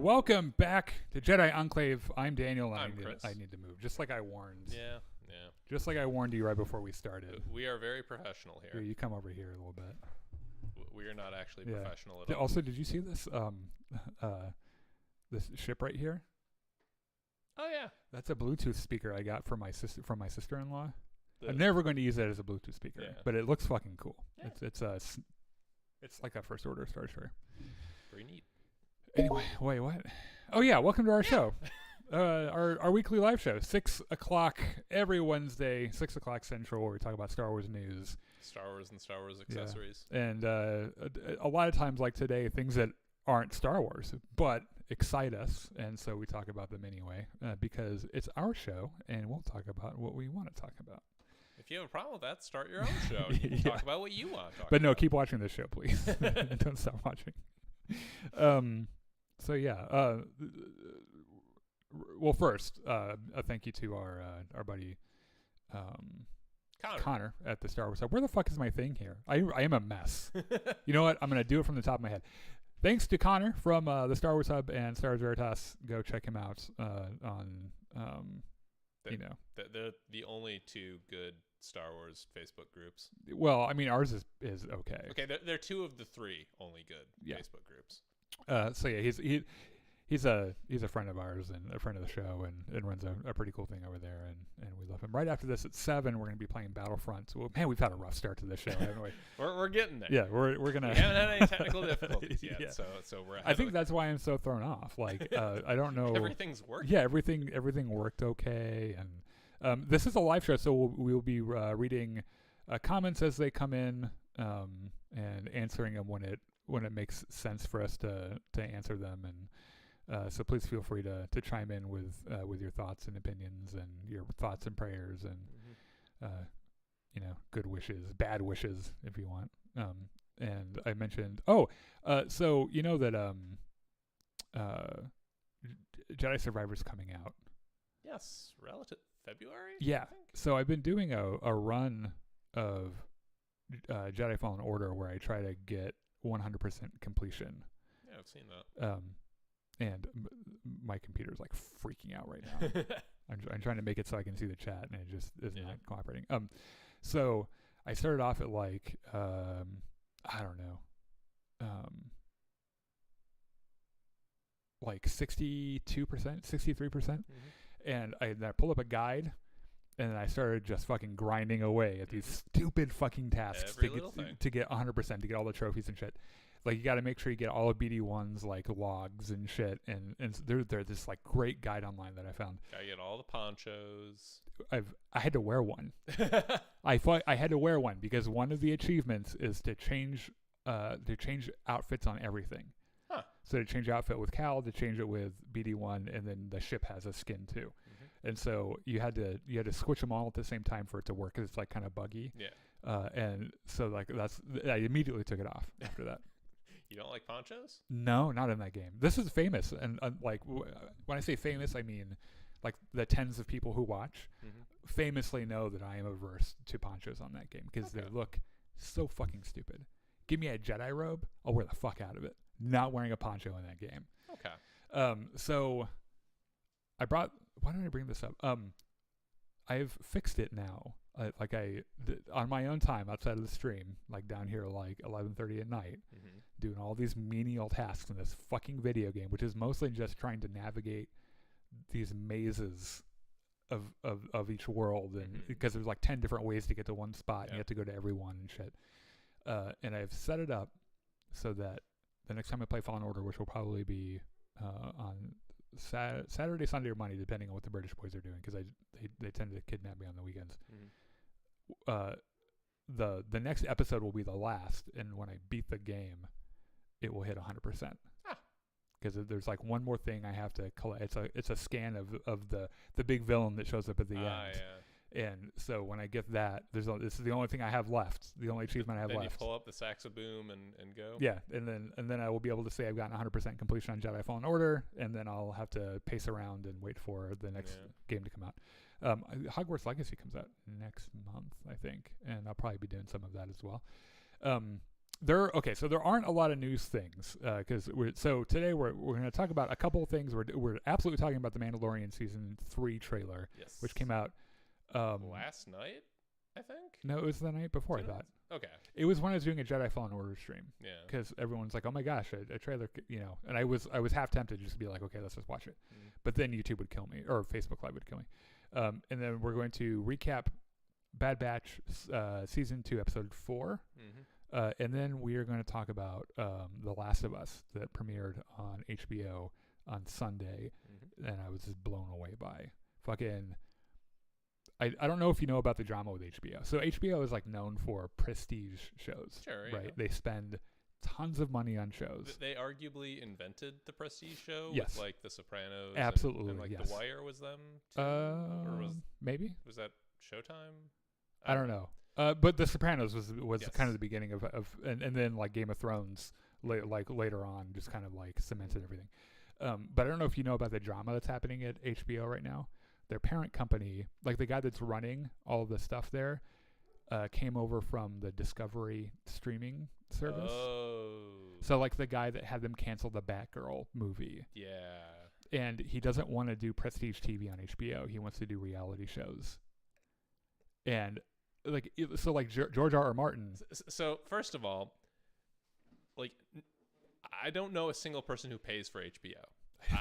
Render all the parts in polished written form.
Welcome back to Jedi Enclave. I'm Daniel, and I'm Chris. I need to move, just like I warned. Yeah. Just like I warned you right before we started. We are very professional Here, here. you come over here a little bit. We are not actually Yeah. professional at all. Also, did you see this? This ship right here. Oh yeah. That's a Bluetooth speaker I got from my sister-in-law. The- I'm never going to use it as a Bluetooth speaker, Yeah. but it looks fucking cool. Yeah. It's like a first order Star Destroyer. Pretty neat. Anyway, wait, what? Oh yeah, welcome to our show. Our weekly live show, 6 o'clock every Wednesday, 6 o'clock Central, where we talk about Star Wars news. Star Wars and Star Wars accessories. And a lot of times, like today, things that aren't Star Wars, but excite us. And so we talk about them anyway, because it's our show, and we'll talk about what we want to talk about. If you have a problem with that, start your own show. And you can Yeah. talk about what you want to talk But no, about. keep watching this show, please. Don't stop watching. So yeah. Well, first, a thank you to our buddy Connor at the Star Wars Hub. Where the fuck is my thing here? I am a mess. You know what? I'm gonna do it from the top of my head. Thanks to Connor from the Star Wars Hub and Star Wars Veritas. Go check him out on They're the only two good Star Wars Facebook groups. Well, I mean, ours is okay. Okay, they're two of the three only good Yeah. Facebook groups. So yeah, he's a friend of ours and a friend of the show, and runs a pretty cool thing over there, and we love him. Right after this at 7, we're gonna be playing Battlefront. So, man, we've had a rough start to this show, haven't we? We're getting there. Yeah, we're gonna. We haven't had any technical difficulties yet, Yeah. so we're. I think that's why I'm so thrown off. Like, I don't know. everything's working. Yeah, everything worked okay, and this is a live show, so we'll be reading comments as they come in, and answering them when it makes sense for us to answer them, and so please feel free to chime in with your thoughts and opinions and your thoughts and prayers and good wishes, bad wishes if you want. And I mentioned so you know that Jedi Survivor's coming out. Yes, relative February. Yeah. I think? So I've been doing a run of Jedi Fallen Order where I try to get 100% completion. Yeah, I've seen that. And my computer's like freaking out right now. I'm trying to make it so I can see the chat, and it just is not cooperating. So I started off at like I don't know, like 62%, 63%. And I pulled up a guide, and then I started just fucking grinding away at these stupid fucking tasks to get 100%, to get all the trophies and shit. Like, you got to make sure you get all of BD1's like logs and shit, and there's this like great guide online that I found. Gotta get all the ponchos. I had to wear one. I had to wear one because one of the achievements is to change outfits on everything. Huh. So to change outfit with Cal, to change it with BD1, and then the ship has a skin too. And so you had to switch them all at the same time for it to work, because it's like kind of buggy. Yeah. And so like I immediately took it off after that. You don't like ponchos? No, not in that game. This is famous, and when I say famous, I mean like the tens of people who watch famously know that I am averse to ponchos on that game because they look so fucking stupid. Give me a Jedi robe, I'll wear the fuck out of it. Not wearing a poncho in that game. Okay. So why did I bring this up? I've fixed it now. On my own time outside of the stream, like down here, like 11:30 at night, doing all these menial tasks in this fucking video game, which is mostly just trying to navigate these mazes of each world, and because there's like 10 different ways to get to one spot, and you have to go to every one and shit. And I've set it up so that the next time I play Fallen Order, which will probably be on Saturday, Sunday, or Monday, depending on what the British boys are doing, because they tend to kidnap me on the weekends. The next episode will be the last, and when I beat the game, it will hit 100%. Because there's like one more thing I have to collect. It's a scan of the big villain that shows up at the end. Yeah. And so when I get that, this is the only thing I have left. The only achievement I have then left. You pull up the Saxaboom and go. Yeah, and then I will be able to say I've gotten 100% completion on Jedi Fallen Order, and then I'll have to pace around and wait for the next game to come out. Hogwarts Legacy comes out next month, I think, and I'll probably be doing some of that as well. So there aren't a lot of news things because today we're going to talk about a couple of things. We're absolutely talking about the Mandalorian season 3 trailer, Yes. which came out last night, I think. No, it was the night before. Did I it? thought Okay. it was when I was doing a Jedi Fallen Order stream Yeah. because everyone's like, "Oh my gosh, a trailer!" And I was half tempted just to be like, "Okay, let's just watch it," Mm. but then YouTube would kill me or Facebook Live would kill me. And then we're going to recap Bad Batch season 2, episode 4. Mm-hmm. And then we are going to talk about The Last of Us that premiered on HBO on Sunday, Mm-hmm. and I was just blown away by fucking. I don't know if you know about the drama with HBO. So HBO is like known for prestige shows, Sure. right? Yeah. They spend tons of money on shows. They arguably invented the prestige show Yes. with like The Sopranos. Absolutely, And like yes. The Wire was them too? Or Maybe was that Showtime? I don't know. But The Sopranos was Yes. kind of the beginning of and then like Game of Thrones later on just kind of like cemented everything. But I don't know if you know about the drama that's happening at HBO right now. Their parent company, like the guy that's running all of the stuff there, came over from the Discovery streaming service. Oh. So like the guy that had them cancel the Batgirl movie. Yeah. And he doesn't want to do prestige TV on HBO. He wants to do reality shows. And like George R.R. Martin. So first of all, like I don't know a single person who pays for HBO.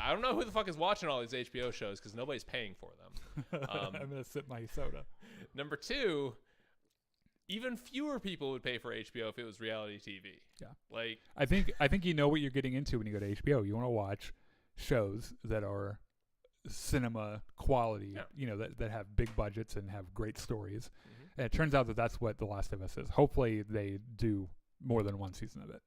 I don't know who the fuck is watching all these HBO shows because nobody's paying for them. I'm gonna sip my soda. Number two, even fewer people would pay for HBO if it was reality TV. Yeah. Like I think you know what you're getting into when you go to HBO. You want to watch shows that are cinema quality, Yeah. that have big budgets and have great stories. Mhm. And it turns out that that's what The Last of Us is. Hopefully they do more than one season of it.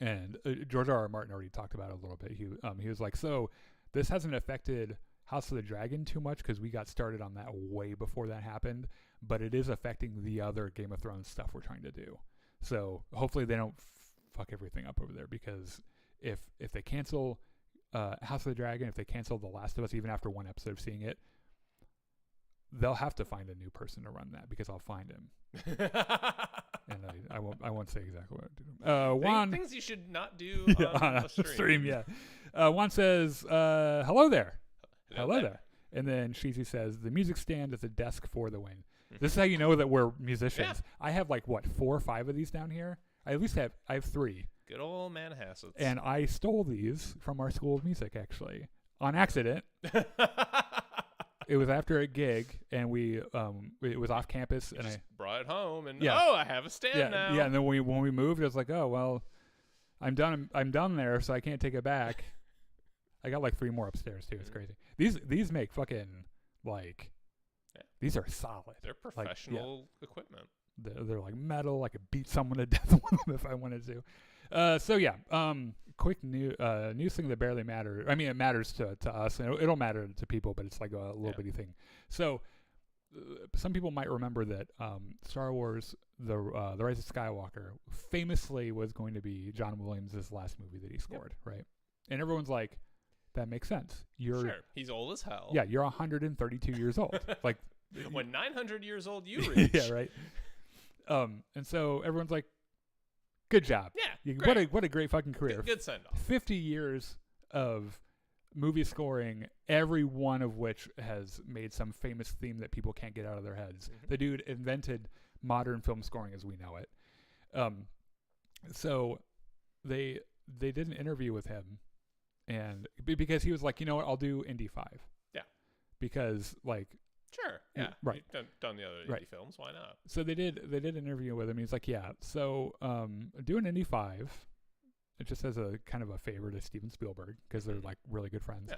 And George R.R. Martin already talked about it a little bit. He was like, so this hasn't affected House of the Dragon too much because we got started on that way before that happened, but it is affecting the other Game of Thrones stuff we're trying to do. So hopefully they don't fuck everything up over there, because if they cancel House of the Dragon, if they cancel The Last of Us even after one episode of seeing it, they'll have to find a new person to run that because I'll find him. And I won't say exactly what I do. Juan, things you should not do on on the stream. Yeah. Juan says, hello there. Hello there. And then Sheezy says, the music stand is a desk for the win. This is how you know that we're musicians. Yeah. I have 4 or 5 of these down here. I have 3. Good old man Hassets. And I stole these from our school of music, actually, on accident. It was after a gig, and it was off campus, You and just brought it home, and Yeah. I have a stand now. Yeah. And then when we moved, I was like, oh well, I'm done there, so I can't take it back. I got 3 more upstairs too. It's crazy. These make fucking these are solid. They're professional equipment. They're like metal. I could beat someone to death with them if I wanted to. Quick news thing that barely matters. I mean, it matters to us, and it'll matter to people, but it's like a little bitty thing. So, some people might remember that Star Wars: The Rise of Skywalker famously was going to be John Williams' last movie that he scored, right? And everyone's like, that makes sense. Sure, he's old as hell. Yeah, you're 132 years old. When 900 years old you reach. Yeah, right. And so everyone's like, good job. Yeah, What a great fucking career. Good send off. 50 years of movie scoring, every one of which has made some famous theme that people can't get out of their heads. Mhm. The dude invented modern film scoring as we know it. So they did an interview with him, and because he was like, you know what, I'll do Indy 5. Yeah. Because Sure. Yeah. Right. You've done the other Right. indie films. Why not? So they did an interview with him. He's like, yeah, so doing Indy 5, it just as a kind of a favor to Steven Spielberg because they're really good friends. Yeah.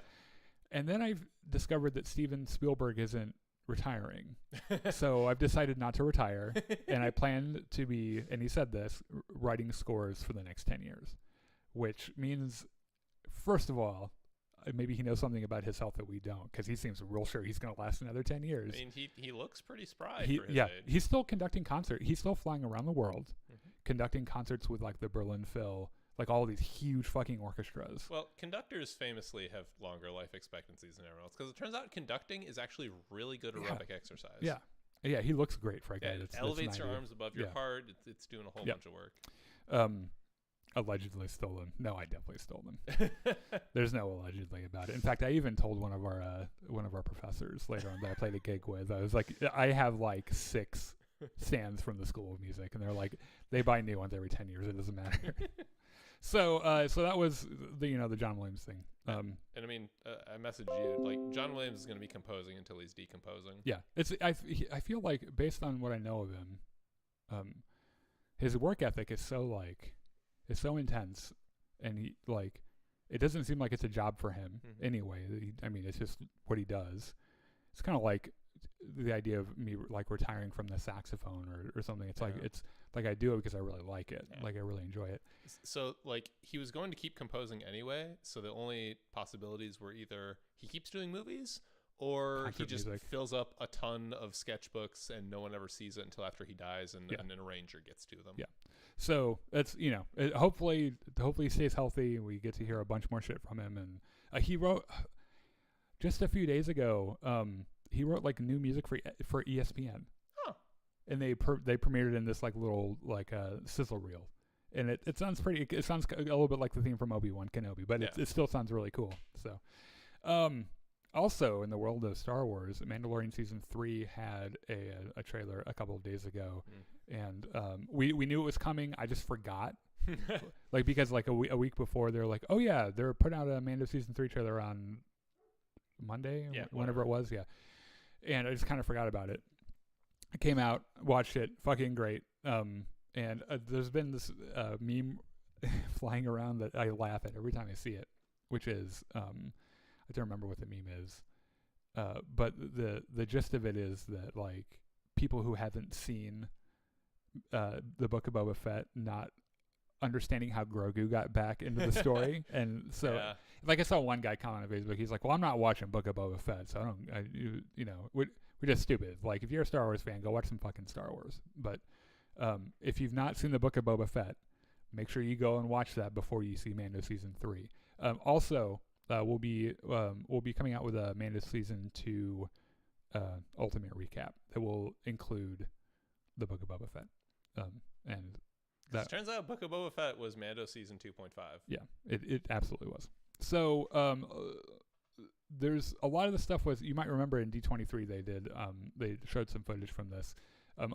And then I've discovered that Steven Spielberg isn't retiring. So I've decided not to retire, and I plan to be, and he said this, writing scores for the next 10 years, which means, first of all, maybe he knows something about his health that we don't, because he seems real sure he's going to last another 10 years. I mean, he looks pretty spry for his age. He's still conducting concerts. He's still flying around the world, Mhm. conducting concerts with the Berlin Phil, all these huge fucking orchestras. Well, conductors famously have longer life expectancies than everyone else, because it turns out conducting is actually really good aerobic exercise. Yeah. Yeah, he looks great for a guy Yeah, it that's elevates your 90. arms above your Yeah. heart. It's doing a whole Yep. bunch of work. Allegedly stolen. No, I definitely stole them. There's no allegedly about it. In fact, I even told one of our professors later on that I played a gig with. I was like, I have like 6 stands from the School of Music, and they're like, they buy new ones every 10 years. It doesn't matter. So that was the John Williams thing. And I mean, I messaged you like John Williams is going to be composing until he's decomposing. Yeah, I feel like based on what I know of him, his work ethic is so intense, and he it doesn't seem like it's a job for him anyway. I mean, it's just what he does. It's kind of like the idea of me like retiring from the saxophone or something. It's like it's like I do it because I really like it. Like I really enjoy it. So like he was going to keep composing anyway. So the only possibilities were either he keeps doing movies or Concert he just music. fills up a ton of sketchbooks and no one ever sees it until after he dies and an arranger gets to them. Yeah. So it's hopefully he stays healthy and we get to hear a bunch more shit from him. And he wrote just a few days ago. He wrote like new music for ESPN. Huh. And they premiered it in this like little sizzle reel, and it sounds pretty. It sounds a little bit like the theme from Obi-Wan Kenobi, but it still sounds really cool. So, also in the world of Star Wars, Mandalorian season 3 had a trailer a couple of days ago, and we knew it was coming. I just forgot, because like a week before they're like, oh yeah, they're putting out a Mando season 3 trailer on Monday, whenever it was, and I just kind of forgot about it. I came out, watched it, fucking great. And there's been this meme flying around that I laugh at every time I see it, which is I don't remember what the meme is, but the gist of it is that like people who haven't seen the Book of Boba Fett not understanding how Grogu got back into the story, and so like I saw one guy comment on Facebook. He's like, "Well, I'm not watching Book of Boba Fett, so I don't. We're just stupid. Like, if you're a Star Wars fan, go watch some fucking Star Wars. But if you've not seen the Book of Boba Fett, make sure you go and watch that before you see Mando season 3. Also, we'll be coming out with a Mando season 2 ultimate recap that will include the Book of Boba Fett. And it turns out Book of Boba Fett was Mando season 2.5. Yeah, it absolutely was. So there's a lot of the stuff was, you might remember in D23 they showed some footage from this.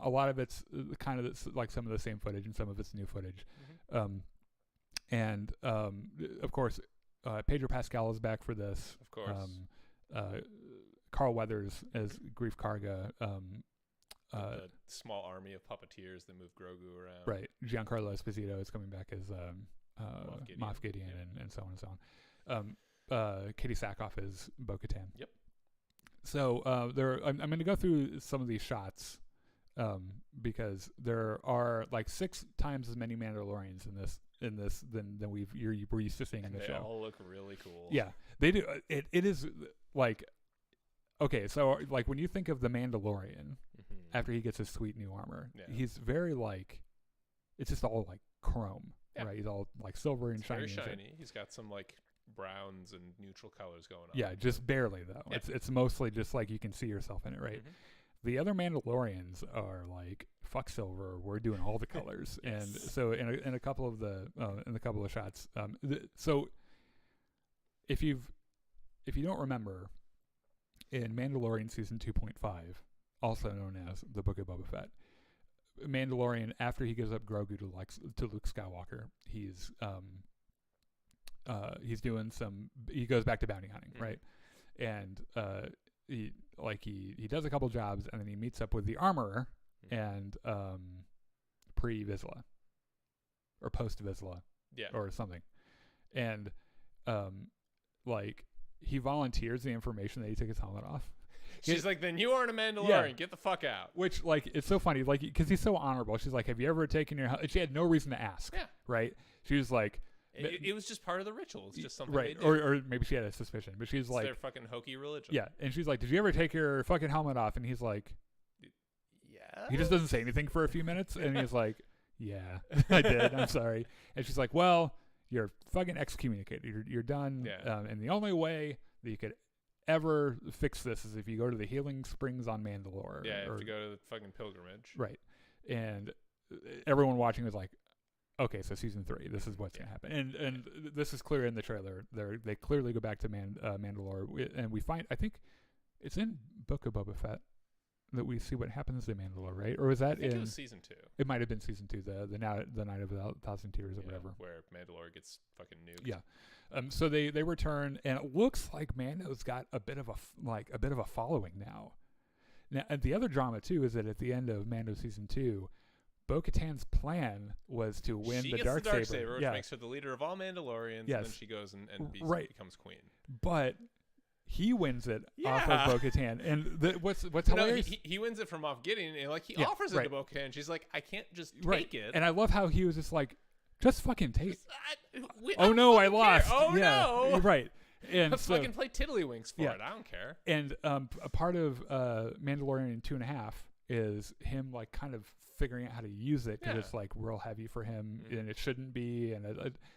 A lot of it's kind of like some of the same footage and some of it's new footage. And of course, Pedro Pascal is back for this. Of course. Carl Weathers as Grief Karga. The small army of puppeteers that move Grogu around. Right. Giancarlo Esposito is coming back as Moff Gideon and so on and so on. Katie Sackhoff is Bo-Katan. Yep. So I'm going to go through some of these shots because there are like 6 times as many Mandalorians in this than we're used to seeing in the show. They all look really cool. Yeah, they do. It is like, okay, so like when you think of the Mandalorian after he gets his sweet new armor, he's very like, it's just all like chrome, right? He's all like silver and shiny. Very shiny. He's got some like browns and neutral colors going on. Yeah, just barely though. Yeah. It's mostly just like you can see yourself in it, right? The other Mandalorians are like, fuck silver, we're doing all the colors. And so in a couple of the shots, so if you don't remember, in Mandalorian season 2.5, also known as the Book of Boba Fett, Mandalorian, after he gives up Grogu to Luke Skywalker, he's doing he goes back to bounty hunting, right? And he does a couple jobs, and then he meets up with the armorer and pre-Vizsla or post-Vizsla, or something, and he volunteers the information that he took his helmet off. She's like, then you aren't a Mandalorian. Get the fuck out. Which, like, it's so funny, like, because he's so honorable. She's like, have you ever taken your helmet? She had no reason to ask, right? She was like, it was just part of the ritual. It's just something right, they do. Or maybe she had a suspicion, but she's like, their fucking hokey religion. Yeah, and she's like, did you ever take your fucking helmet off? And he's like, yeah. He just doesn't say anything for a few minutes, and he's like, yeah, I did. I'm sorry. And she's like, well, you're fucking excommunicated. You're done. Yeah. And the only way that you could ever fix this is if you go to the Healing Springs on Mandalore. Yeah, if you go to the fucking pilgrimage. Right. And everyone watching was like, okay, so season 3, this is what's gonna happen, and this is clear in the trailer. They clearly go back to Mandalore, and we find, I think, it's in Book of Boba Fett that we see what happens to Mandalore, right? Or was that it was season 2? It might have been season 2, the Night of a Thousand Tears or whatever, where Mandalore gets fucking nuked. Yeah. So they return, and it looks like Mando's got a bit of a following now. Now, and the other drama too is that at the end of Mando season 2, Bo-Katan's plan was to win the Darksaber, which makes her the leader of all Mandalorians, and then she goes and becomes queen. But he wins it off of Bo-Katan, and what's hilarious? He wins it from Moff Gideon, and like he offers it to Bo-Katan. She's like, I can't just take it. And I love how he was just like, just fucking take. Oh no, I lost. Oh no, right. And let's fucking play tiddlywinks for it. I don't care. And a part of Mandalorian 2.5 is him like kind of figuring out how to use it, because it's like real heavy for him, and it shouldn't be, and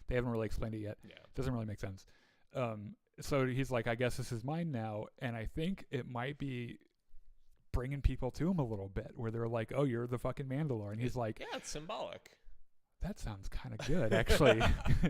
they haven't really explained it yet. Doesn't really make sense. So he's like, I guess this is mine now, and I think it might be bringing people to him a little bit, where they're like, oh, you're the fucking Mandalore, and he's like, yeah, it's symbolic. That sounds kind of good, actually.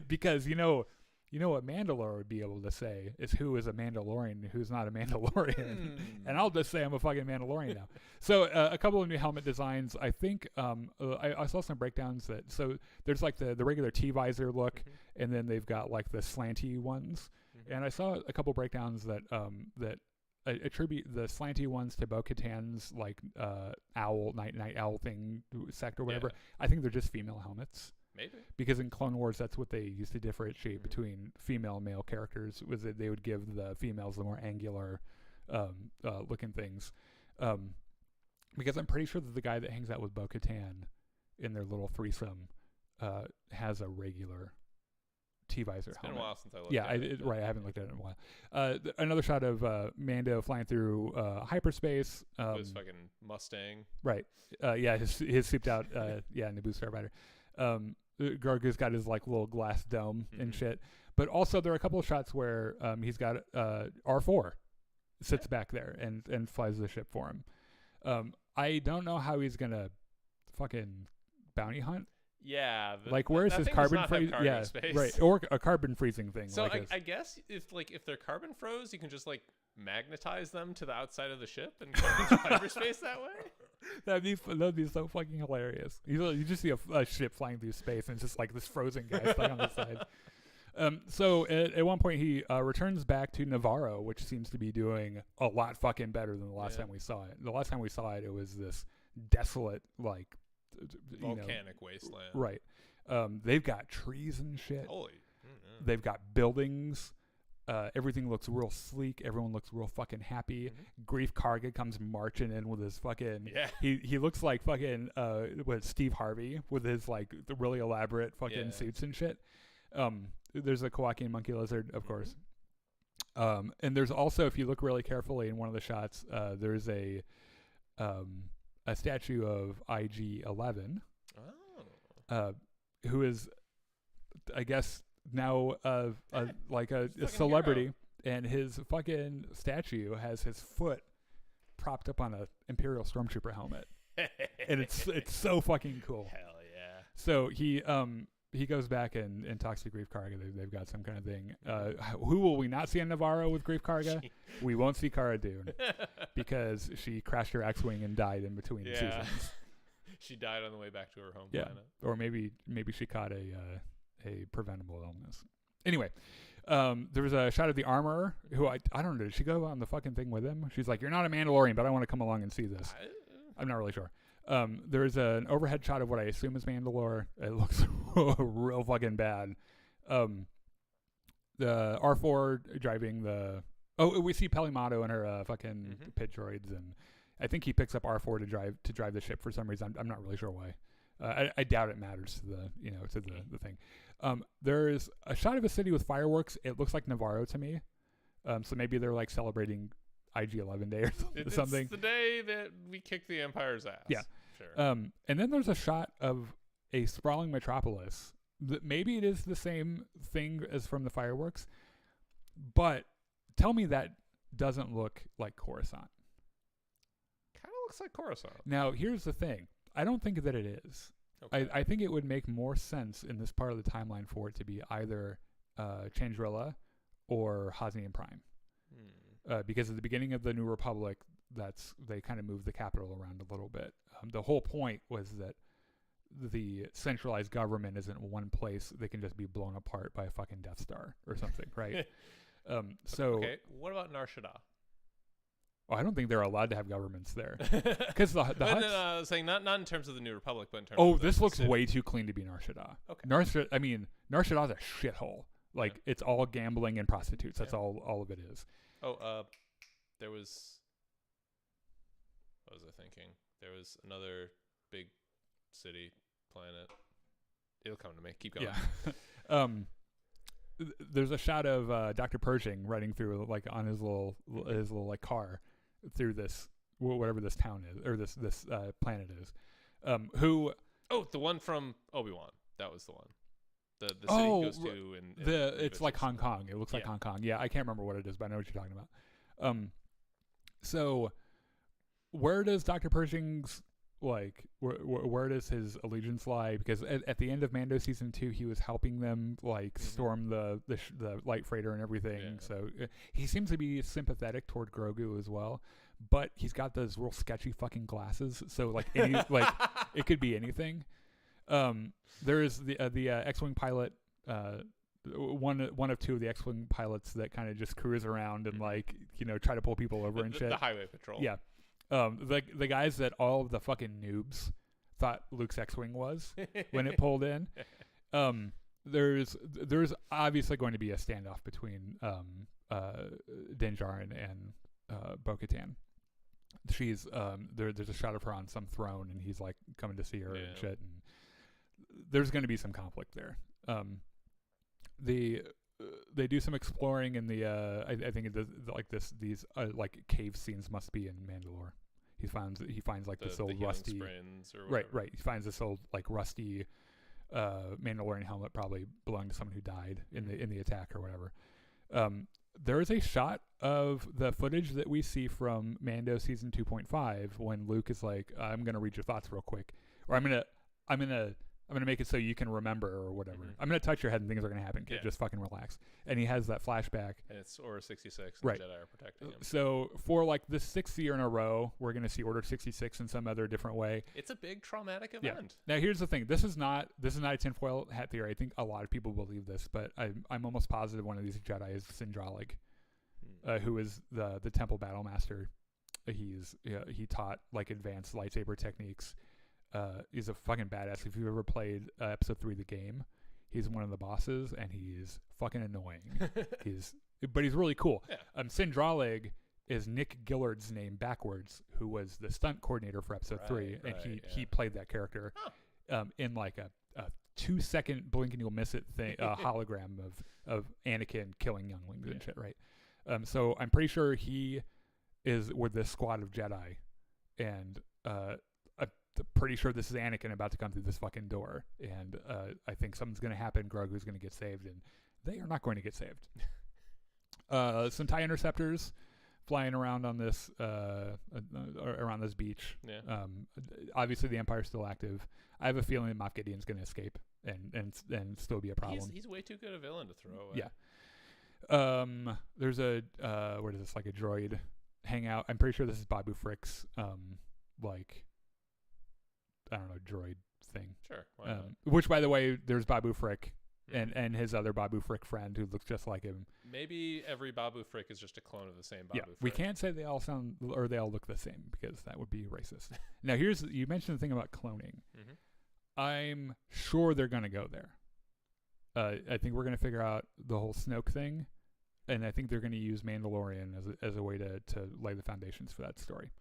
Because you know what Mandalore would be able to say is who is a Mandalorian and who's not a Mandalorian. And I'll just say I'm a fucking Mandalorian now. So a couple of new helmet designs. I think I saw some breakdowns that, so there's like the regular T-visor look, and then they've got like the slanty ones. And I saw a couple breakdowns that attribute the slanty ones to Bo-Katan's like night owl thing sect or whatever. I think they're just female helmets. Maybe. Because in Clone Wars, that's what they used to differentiate between female and male characters, was that they would give the females the more angular looking things. Because I'm pretty sure that the guy that hangs out with Bo-Katan in their little threesome has a regular T-visor helmet. It's been a while since I looked at it. Right, I haven't looked at it in a while. Another shot of Mando flying through hyperspace. His fucking Mustang. Right. His souped out, Naboo Starfighter. Grogu's got his like little glass dome and shit. But also there are a couple of shots where he's got R4 sits back there and flies the ship for him. I don't know how he's gonna fucking bounty hunt. Yeah, like where's his carbon freezing? Yeah, space. Right, or a carbon freezing thing. So like I guess if they're carbon froze, you can just like magnetize them to the outside of the ship and go into hyperspace that way. That'd be so fucking hilarious. You just see a ship flying through space, and it's just like this frozen guy stuck on the side. So at one point he returns back to Navarro, which seems to be doing a lot fucking better than the last time we saw it. The last time we saw it, it was this desolate, like volcanic wasteland. Right. They've got trees and shit. Holy. They've got buildings. Everything looks real sleek. Everyone looks real fucking happy. Grief Karga comes marching in with his fucking. Yeah. He looks like fucking Steve Harvey with his like the really elaborate fucking suits and shit. There's a Kowakian monkey lizard, of course. And there's also, if you look really carefully in one of the shots, there's a statue of IG-11, who is, I guess, now like a celebrity, hero. And his fucking statue has his foot propped up on a Imperial Stormtrooper helmet, and it's so fucking cool. Hell yeah! So he goes back and talks to Grief Karga. They've got some kind of thing. Who will we not see in Navarro with Grief Karga? We won't see Cara Dune because she crashed her X-wing and died in between seasons. She died on the way back to her home planet. Or maybe she caught a preventable illness. Anyway, there was a shot of the armorer who I don't know. Did she go on the fucking thing with him? She's like, "You're not a Mandalorian, but I want to come along and see this." I'm not really sure. There's an overhead shot of what I assume is Mandalore. It looks real fucking bad. The R4 driving the... Oh, we see Pelimato and her fucking pit droids, and I think he picks up R4 to drive the ship for some reason. I'm not really sure why. I doubt it matters to the thing. There's a shot of a city with fireworks. It looks like Navarro to me. So maybe they're like celebrating IG-11 Day or something. It's the day that we kicked the Empire's ass. Yeah. Sure. And then there's a shot of a sprawling metropolis. Maybe it is the same thing as from the fireworks, but tell me that doesn't look like Coruscant. Kind of looks like Coruscant. Now, here's the thing. I don't think that it is. Okay. I think it would make more sense in this part of the timeline for it to be either Chandrilla or Hosnian Prime. Because at the beginning of the New Republic, they kind of moved the capital around a little bit. The whole point was that the centralized government isn't one place. They can just be blown apart by a fucking Death Star or something, right? Okay, what about Nar Shaddaa? I don't think they're allowed to have governments there because the But Hutts. then, I was saying not in terms of the New Republic, but in terms of This the looks city. way too clean to be Nar Shaddaa. Okay. Nar Shaddaa's a shithole. Like it's all gambling and prostitutes. That's Yeah. all of it is. There was. What was I thinking? There was another big city, planet. It'll come to me. Keep going. Yeah. There's a shot of Dr. Pershing riding through like on his little like car through this whatever this town is or this planet is. Who? Oh, the one from Obi-Wan. That was the one. The city he goes to it's like Hong Kong. It looks like Yeah. Hong Kong. Yeah, I can't remember what it is, but I know what you're talking about. So where does Dr. Pershing's where does his allegiance lie? Because at the end of Mando season 2, he was helping them storm the light freighter and everything. Yeah. So he seems to be sympathetic toward Grogu as well, but he's got those real sketchy fucking glasses. So it could be anything. There's the X-wing pilot. One of two of the X-wing pilots that kind of just cruise around and try to pull people over and shit. The highway patrol. Yeah. The guys that all of the fucking noobs thought Luke's X-wing was when it pulled in. There's obviously going to be a standoff between Din Djarin and Bo-Katan. She's there's a shot of her on some throne and he's like coming to see her and shit, and there's going to be some conflict there. They do some exploring in the I think these cave scenes must be in Mandalore. He finds this old healing rusty springs or whatever. right. He finds this old rusty Mandalorian helmet, probably belonged to someone who died in the attack or whatever. There is a shot of the footage that we see from Mando season 2.5 when Luke is like, "I'm gonna read your thoughts real quick," or I'm gonna make it so you can remember or whatever. Mhm. I'm gonna touch your head and things are gonna happen, kid. Yeah. Just fucking relax. And he has that flashback. And it's Order 66 and Right. the Jedi are protecting him. So for the 6th year in a row, we're gonna see Order 66 in some other different way. It's a big traumatic Yeah. event. Now here's the thing. This is not a tinfoil hat theory. I think a lot of people believe this, but I'm almost positive one of these Jedi is Sindralig, who is the Temple Battle Master. He taught advanced lightsaber techniques. He's a fucking badass. If you've ever played episode 3 of the game, he's one of the bosses and he's fucking annoying. But he's really cool. Yeah. Sindralig is Nick Gillard's name backwards, who was the stunt coordinator for episode 3, and he played that character in a 2-second blink and you'll miss it thing, hologram of Anakin killing younglings and shit, right? So I'm pretty sure he is with this squad of Jedi, and I'm pretty sure this is Anakin about to come through this fucking door, and I think something's going to happen. Grogu's going to get saved, and they are not going to get saved. Some TIE interceptors flying around on this around this beach. Yeah. Obviously, the Empire's still active. I have a feeling that Moff Gideon's going to escape and still be a problem. He's way too good a villain to throw away. Yeah. There's a what is this, like a droid hangout? I'm pretty sure this is Babu Frick's I don't know, droid thing. Sure. Why not? Which, by the way, there's Babu Frick and his other Babu Frick friend who looks just like him. Maybe every Babu Frick is just a clone of the same Babu Frick. We can't say they all sound or they all look the same because that would be racist. Now, you mentioned the thing about cloning. Mm-hmm. I'm sure they're going to go there. I think we're going to figure out the whole Snoke thing, and I think they're going to use Mandalorian as a way to lay the foundations for that story.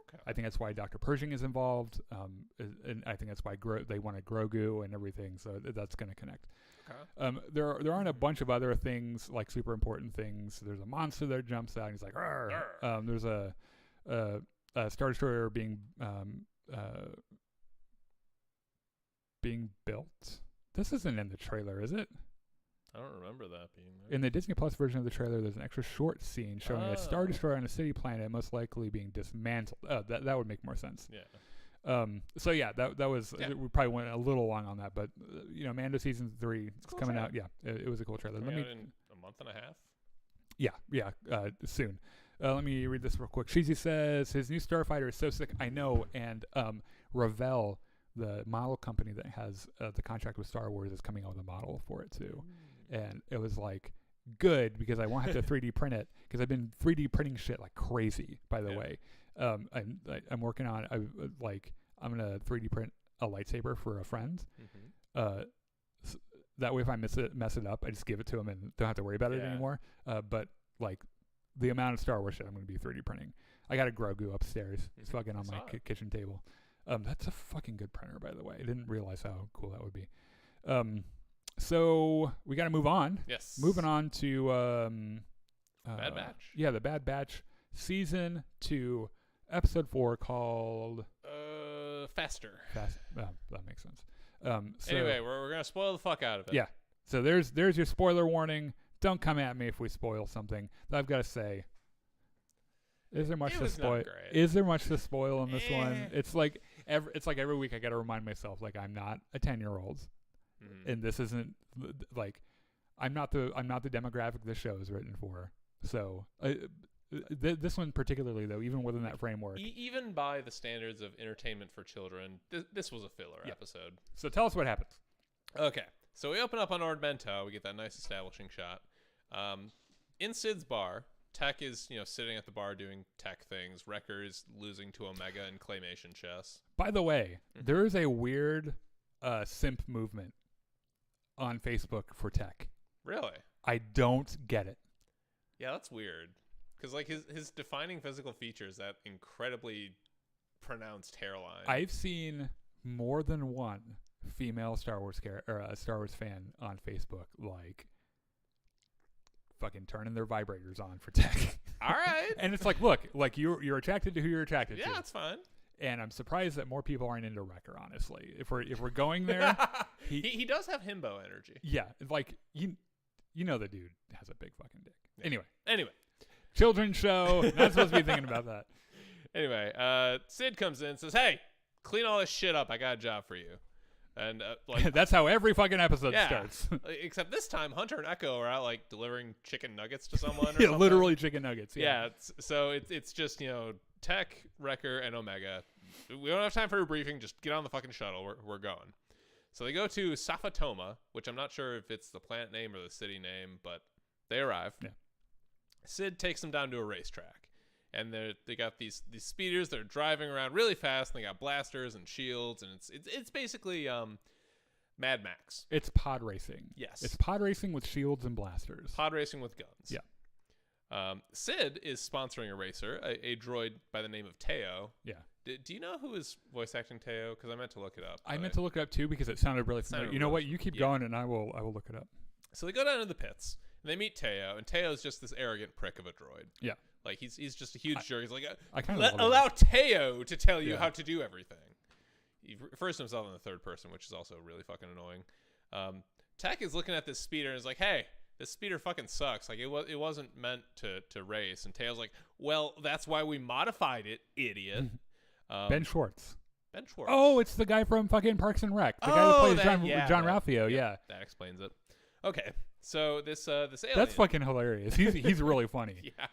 Okay. I think that's why Dr. Pershing is involved, and I think that's why they wanted Grogu and everything, so that's going to connect. Okay. There aren't a bunch of other things, like super important things. There's a monster that jumps out, and he's like, "Arr!" There's a Star Destroyer being built. This isn't in the trailer, is it? I don't remember that being there. In the Disney Plus version of the trailer, there's an extra short scene showing a Star Destroyer on a city planet, most likely being dismantled. That would make more sense. Yeah. So yeah, that was we probably went a little long on that, but Mando season 3 is Cool coming trailer. out. Yeah, it was a cool trailer. Coming out in a month and a half. Yeah, soon. Let me read this real quick. Cheesy says his new starfighter is so sick. I know, and Revell, the model company that has the contract with Star Wars, is coming out with a model for it too. And it was like good because I won't have to 3D print it because I've been 3D printing shit like crazy. By the way, I'm working on I'm gonna 3D print a lightsaber for a friend. That way, if I mess it up, I just give it to him and don't have to worry about it anymore. But like the amount of Star Wars shit I'm gonna be 3D printing. I got a Grogu upstairs. It's fucking on my kitchen table. That's a fucking good printer, by the way. I didn't realize how cool that would be. So we got to move on. Yes. Moving on to Bad Batch. Yeah, the Bad Batch season 2, episode 4, called Faster. That makes sense. So Anyway, we're gonna spoil the fuck out of it. Yeah. So there's your spoiler warning. Don't come at me if we spoil something. I've got to say, is there much It to was not spoil? great. Is there much to spoil in this one? It's like every week I got to remind myself like I'm not a 10-year-old. And this isn't like I'm not the demographic this show is written for. So this one particularly though, even within that framework, even by the standards of entertainment for children, this was a filler episode. So tell us what happens. Okay, so we open up on Ord Mantell. We get that nice establishing shot. In Sid's bar, Tech is sitting at the bar doing tech things. Wrecker is losing to Omega in claymation chess. By the way, there is a weird simp movement on Facebook for Tech. Really? I don't get it. Yeah, that's weird. Because like his defining physical features, that incredibly pronounced hairline. I've seen more than one female Star Wars Star Wars fan on Facebook like fucking turning their vibrators on for Tech. All right. And it's like, look, like you're attracted to who you're attracted to. Yeah, that's fine. And I'm surprised that more people aren't into Wrecker, honestly. If we're going there, he does have himbo energy. Yeah, like the dude has a big fucking dick. Yeah. Anyway, children's show. Not supposed to be thinking about that. Anyway, Sid comes in and says, "Hey, clean all this shit up. I got a job for you." And that's how every fucking episode starts. Except this time, Hunter and Echo are out like delivering chicken nuggets to someone. Or yeah, something. Literally chicken nuggets. Yeah. So it's just Tech, Wrecker, and Omega. We don't have time for a briefing. Just get on the fucking shuttle. We're going. So they go to Safatoma, which I'm not sure if it's the plant name or the city name, but they arrive. Yeah. Sid takes them down to a racetrack, and they got these speeders. They're driving around really fast, and they got blasters and shields, and it's basically Mad Max. It's pod racing. Yes, it's pod racing with shields and blasters. Pod racing with guns. Yeah. Sid is sponsoring a racer, a droid by the name of Teo. Yeah. Do you know who is voice acting Teo? Because I meant to look it up. I meant to look it up too because it sounded really familiar. You know what? You keep going, and I will look it up. So they go down to the pits, and they meet Teo, and Teo's just this arrogant prick of a droid. Yeah. Like he's just a huge jerk. He's like, I kind of allow Teo to tell you how to do everything. He refers to himself in the third person, which is also really fucking annoying. Tech is looking at this speeder and is like, "Hey, this speeder fucking sucks. Like it wasn't meant to race." And Teo's like, "Well, that's why we modified it, idiot." Ben Schwartz. Ben Schwartz. Oh, it's the guy from fucking Parks and Rec. The guy who plays John Ralphio. Yeah. That explains it. Okay, so this alien. That's fucking hilarious. He's really funny. Yeah.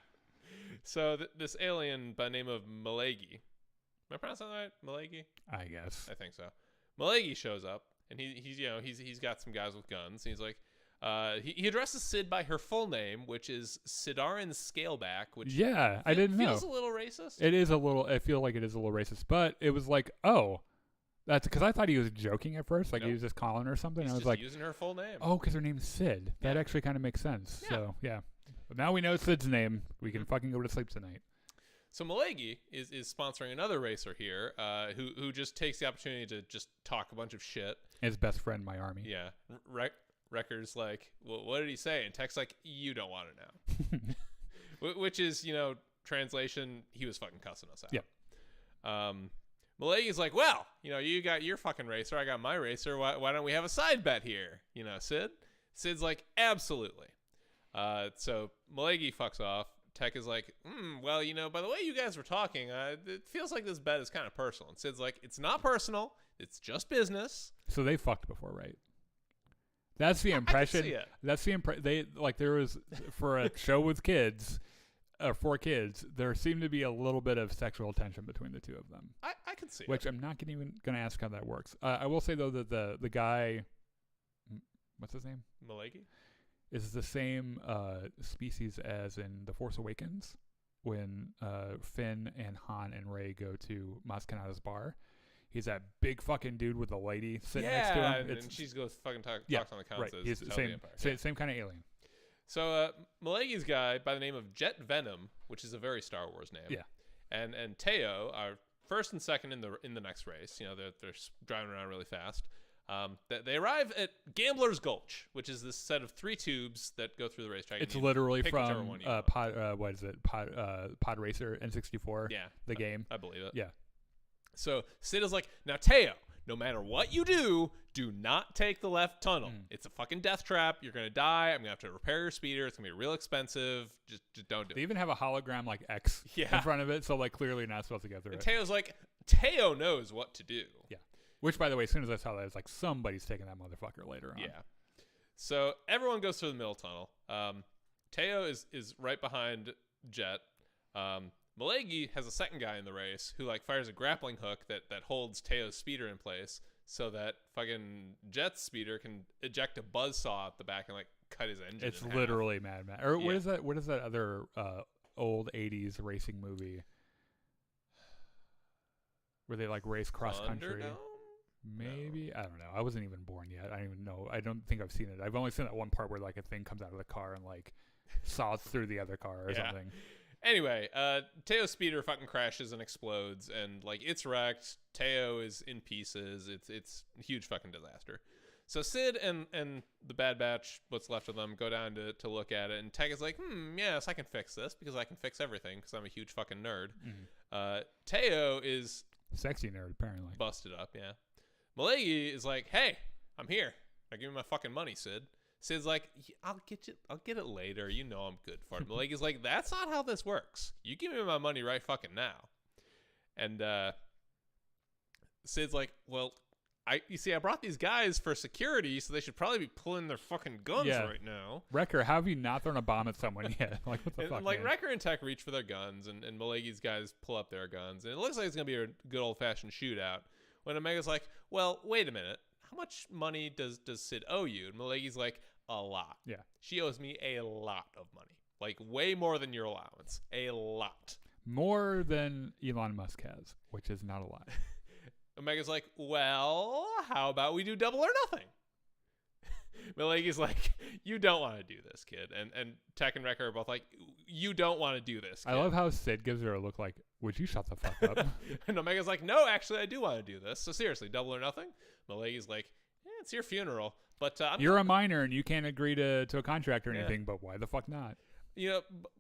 So this alien by the name of Malagi. Am I pronouncing that right? Malagi? I guess. I think so. Malagi shows up, and he's got some guys with guns. And he's like, he addresses Sid by her full name, which is Sidarin Scaleback. Which I didn't know. Feels a little racist. It is a little. I feel like it is a little racist, but it was like, oh, that's because I thought he was joking at first, like he was just calling her something. He's I was just like, using her full name. oh, because her name's Sid. That actually kind of makes sense. Yeah. So yeah. But now we know Sid's name. We can fucking go to sleep tonight. So Malagi is sponsoring another racer here, who just takes the opportunity to just talk a bunch of shit. His best friend, my army. Yeah. Wrecker's like, well, what did he say? And Tech's like, you don't want to know. Which is, translation, he was fucking cussing us out. Yep. Malagi's like, well, you got your fucking racer, I got my racer. Why don't we have a side bet here? Sid? Sid's like, absolutely. So Malegi fucks off. Tech is like, well, by the way you guys were talking, it feels like this bet is kind of personal. And Sid's like, it's not personal. It's just business. So they fucked before, right? That's the impression. I can see it. That's the They like there was for a show with kids, for kids. There seemed to be a little bit of sexual tension between the two of them. I can see which it. I'm not even going to ask how that works. I will say though that the guy, what's his name? Malegi is the same species as in The Force Awakens when Finn and Han and Rey go to Maz Kanata's bar. He's that big fucking dude with the lady sitting next to him. And she goes fucking talks on the right. council. He's the same kind of alien. So Malegi's guy by the name of Jet Venom, which is a very Star Wars name. Yeah. And Teo are first and second in the next race. They're driving around really fast. They arrive at Gambler's Gulch, which is this set of 3 tubes that go through the racetrack. It's literally from what is it? Pod Racer N64. Yeah, the game. I believe it. Yeah. So Sid is like, now Teo, no matter what you do not take the left tunnel. It's a fucking death trap. You're gonna die. I'm gonna have to repair your speeder. It's gonna be real expensive. Just don't do it. They even have a hologram like X in front of it, so like clearly you're not supposed to go through it. Teo's like, Teo knows what to do. Yeah. Which, by the way, as soon as I saw that, it's like somebody's taking that motherfucker later on. Yeah. So everyone goes through the middle tunnel. Teo is right behind Jet. Malegi has a second guy in the race who like fires a grappling hook that holds Teo's speeder in place so that fucking Jet's speeder can eject a buzzsaw at the back and like cut his engine. It's literally Mad Max. Or what is that? What is that other old '80s racing movie where they like race cross country? Maybe no. I don't know. I wasn't even born yet. I don't even know. I don't think I've seen it. I've only seen that one part where like a thing comes out of the car and like saws through the other car or something. Anyway, Teo's speeder fucking crashes and explodes, and like it's wrecked. Teo is in pieces. It's a huge fucking disaster. So Sid and the Bad Batch, what's left of them, go down to look at it, and Tech is like, yes, I can fix this because I can fix everything because I'm a huge fucking nerd. Teo is sexy nerd apparently. Busted up, yeah. Malegi is like, hey, I'm here. Now give me my fucking money, Sid. Sid's like, I'll get it later. You know I'm good for it. Malegi's like, that's not how this works. You give me my money right fucking now. And Sid's like, well, I brought these guys for security, so they should probably be pulling their fucking guns right now. Wrecker, how have you not thrown a bomb at someone yet? Like, what the fuck, like, man? Wrecker and Tech reach for their guns, and Malegi's guys pull up their guns. And it looks like it's going to be a good old-fashioned shootout. When Omega's like, well, wait a minute. How much money does Sid owe you? And Malegi's like, a lot. Yeah. She owes me a lot of money. Like, way more than your allowance. A lot. More than Elon Musk has, which is not a lot. Omega's like, well, how about we do double or nothing? Malegi's like, you don't want to do this, kid. And Tech and Wrecker are both like, you don't want to do this, kid. I love how Sid gives her a look like, would you shut the fuck up? And Omega's like, no, actually, I do want to do this. So seriously, double or nothing? Malegi's like, it's your funeral. But you're a minor and you can't agree to a contract or anything, but why the fuck not?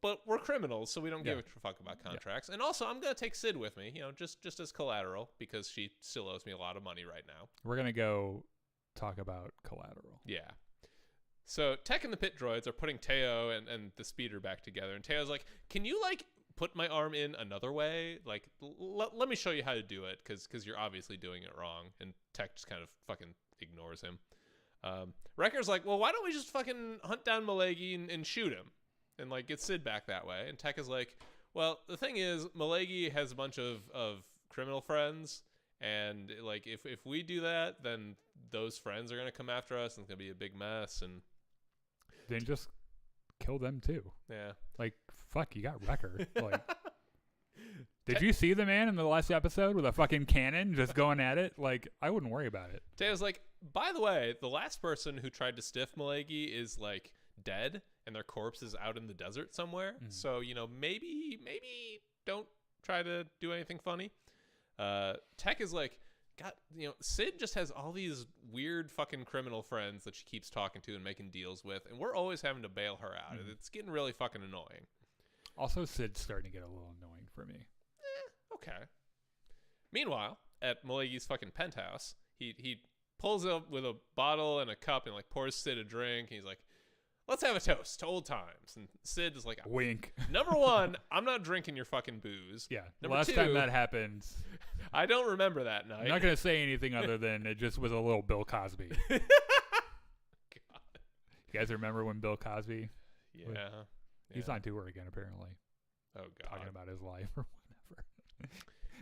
But we're criminals, so we don't give a fuck about contracts. And also, I'm going to take Sid with me, just as collateral, because she still owes me a lot of money right now. We're going to go talk about collateral. Yeah. So Tech and the pit droids are putting Teo and the speeder back together. And Teo's like, can you, like, put my arm in another way? Like, let me show you how to do it, because you're obviously doing it wrong. And Tech just kind of fucking ignores him. Wrecker's like, well, why don't we just fucking hunt down Malegi and shoot him and like get Sid back that way? And Tech is like, well, the thing is, Malegi has a bunch of criminal friends, and like if we do that, then those friends are gonna come after us, and it's gonna be a big mess. And then just kill them too. Yeah, like fuck, you got Wrecker. Like, did you see the man in the last episode with a fucking cannon just going at it? Like, I wouldn't worry about it. Teo's like, by the way, the last person who tried to stiff Malegi is like dead, and their corpse is out in the desert somewhere. So maybe don't try to do anything funny. Tech is like, God, Sid just has all these weird fucking criminal friends that she keeps talking to and making deals with, and we're always having to bail her out. It's getting really fucking annoying. Also, Sid's starting to get a little annoying for me. Okay. Meanwhile, at Malegi's fucking penthouse, he pulls up with a bottle and a cup and like pours Sid a drink. And he's like, let's have a toast to old times. And Sid is like, wink. Number one, I'm not drinking your fucking booze. Yeah. Number Last two, time that happened, I don't remember that night. I'm not going to say anything other than it just was a little Bill Cosby. God. You guys remember when Bill Cosby? Yeah. He's on tour again, apparently. Oh, God. Talking about his life or whatever.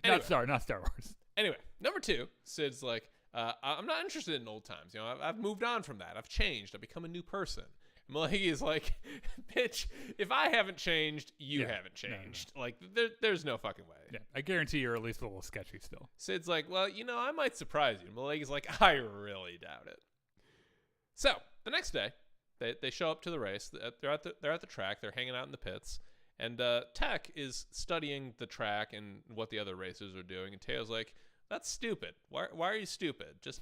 Anyway. Not Star Wars. Anyway, number two, Sid's like, I'm not interested in old times. You know, I've moved on from that. I've changed. I've become a new person. Malagi is like, bitch, if I haven't changed, you haven't changed. No. Like, there's no fucking way. Yeah, I guarantee you're at least a little sketchy still. Sid's like, well, you know, I might surprise you. Malagi's like, I really doubt it. So, the next day, they show up to the race. They're at the track. They're hanging out in the pits. And Tech is studying the track and what the other racers are doing. And Teo's like, that's stupid. Why are you stupid? Just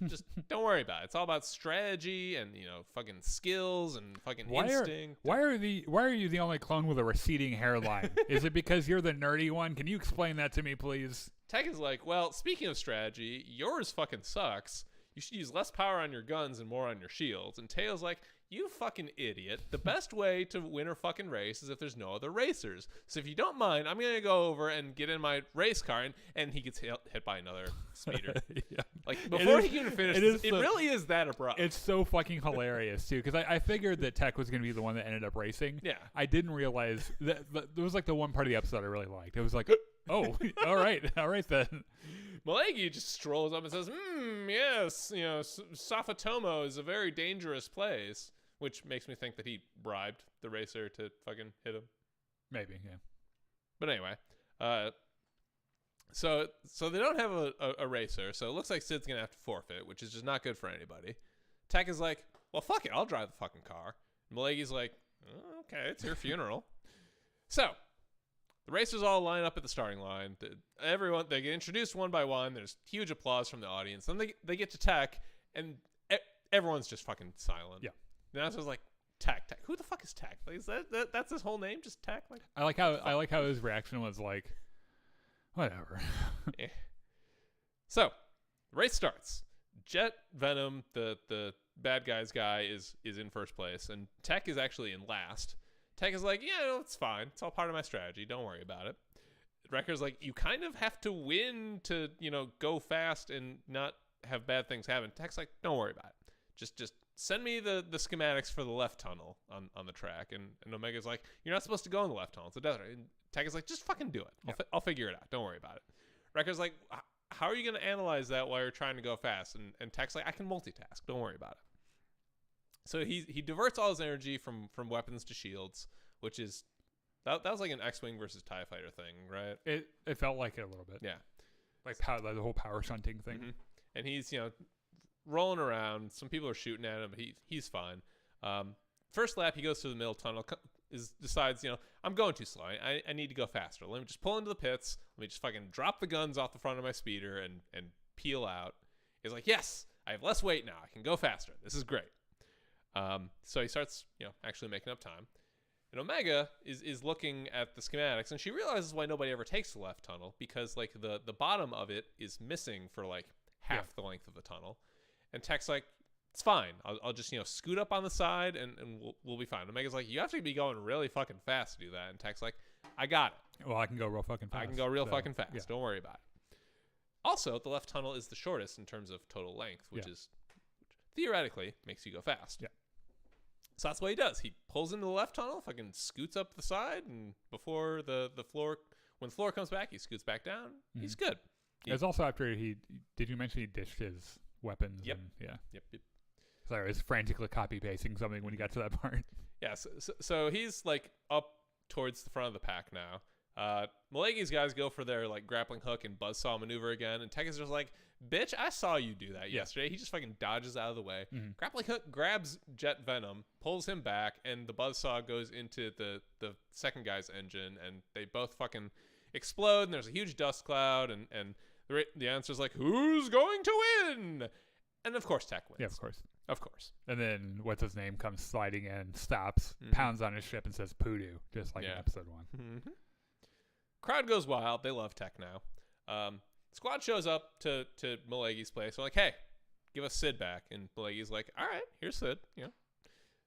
don't worry about it. It's all about strategy and, you know, fucking skills and fucking instinct. Why are you the only clone with a receding hairline? Is it because you're the nerdy one? Can you explain that to me, please? Tech is like, well, speaking of strategy, yours fucking sucks. You should use less power on your guns and more on your shields. And Teo's like, you fucking idiot. The best way to win a fucking race is if there's no other racers. So if you don't mind, I'm going to go over and get in my race car. And he gets hit by another speeder. Yeah. Like, before he can even finish, it really is that abrupt. It's so fucking hilarious, too, because I figured that Tech was going to be the one that ended up racing. Yeah. I didn't realize that there was, like, the one part of the episode I really liked. It was like, oh, all right then. Malagi just strolls up and says, yes, you know, Safatomo is a very dangerous place. Which makes me think that he bribed the racer to fucking hit him. Maybe, yeah. But anyway, so they don't have a racer, so it looks like Sid's gonna have to forfeit, which is just not good for anybody. Tech is like, well, fuck it, I'll drive the fucking car. Malagi's like, oh, okay, it's your funeral. So the racers all line up at the starting line. They get introduced one by one. There's huge applause from the audience. Then they get to Tech, and everyone's just fucking silent. Yeah. And I was like, Tech. Who the fuck is Tech? Like, is that's his whole name? Just Tech? Like, I like how his reaction was like, whatever. Yeah. So, the race starts. Jet Venom, the bad guy is in first place, and Tech is actually in last. Tech is like, yeah, no, it's fine. It's all part of my strategy. Don't worry about it. Wrecker's like, you kind of have to win to, you know, go fast and not have bad things happen. Tech's like, don't worry about it. Just send me the schematics for the left tunnel on the track. And Omega's like, you're not supposed to go in the left tunnel. It's a desert. And Tech is like, just fucking do it. Yeah. I'll figure it out. Don't worry about it. Wrecker's like, how are you going to analyze that while you're trying to go fast? And Tech's like, I can multitask. Don't worry about it. So he diverts all his energy from weapons to shields, which is, that was like an X-Wing versus TIE Fighter thing, right? It felt like it a little bit. Yeah. Like the whole power shunting thing. Mm-hmm. And he's, you know, rolling around. Some people are shooting at him, but he's fine. First lap, he goes through the middle tunnel, decides, you know, I'm going too slow. I need to go faster. Let me just pull into the pits. Let me just fucking drop the guns off the front of my speeder and peel out. He's like, yes, I have less weight now. I can go faster. This is great. So he starts, you know, actually making up time. And Omega is looking at the schematics, and she realizes why nobody ever takes the left tunnel, because like the bottom of it is missing for like half the length of the tunnel. And Tech's like, it's fine. I'll just, you know, scoot up on the side and we'll be fine. Omega's like, you have to be going really fucking fast to do that. And Tech's like, I got it. Well, I can go real fucking fast. I can go real fucking fast. Yeah. Don't worry about it. Also, the left tunnel is the shortest in terms of total length, which is theoretically makes you go fast. Yeah. So that's what he does. He pulls into the left tunnel, fucking scoots up the side, and before the floor, when the floor comes back, he scoots back down. Mm-hmm. He's good. It's also after did you mention he ditched his weapons? Yep. And, Yep. Sorry, I was frantically copy pasting something when you got to that part. Yeah, so he's like up towards the front of the pack now. Malagi's guys go for their like grappling hook and buzzsaw maneuver again, and Tech is just like, bitch, I saw you do that yesterday. He just fucking dodges out of the way. Mm-hmm. Grappling hook grabs Jet Venom, pulls him back, and the buzzsaw goes into the second guy's engine, and they both fucking explode, and there's a huge dust cloud, and the answer's like, who's going to win? And of course Tech wins. Yeah, of course. Of course. And then what's his name comes sliding in, stops, pounds on his ship, and says "Poodoo," just like in episode 1. Mm-hmm. Crowd goes wild. They love Tech now. Squad shows up to Malagi's place. They're like, hey, give us Sid back. And Malegi's like, all right, here's Sid. You know,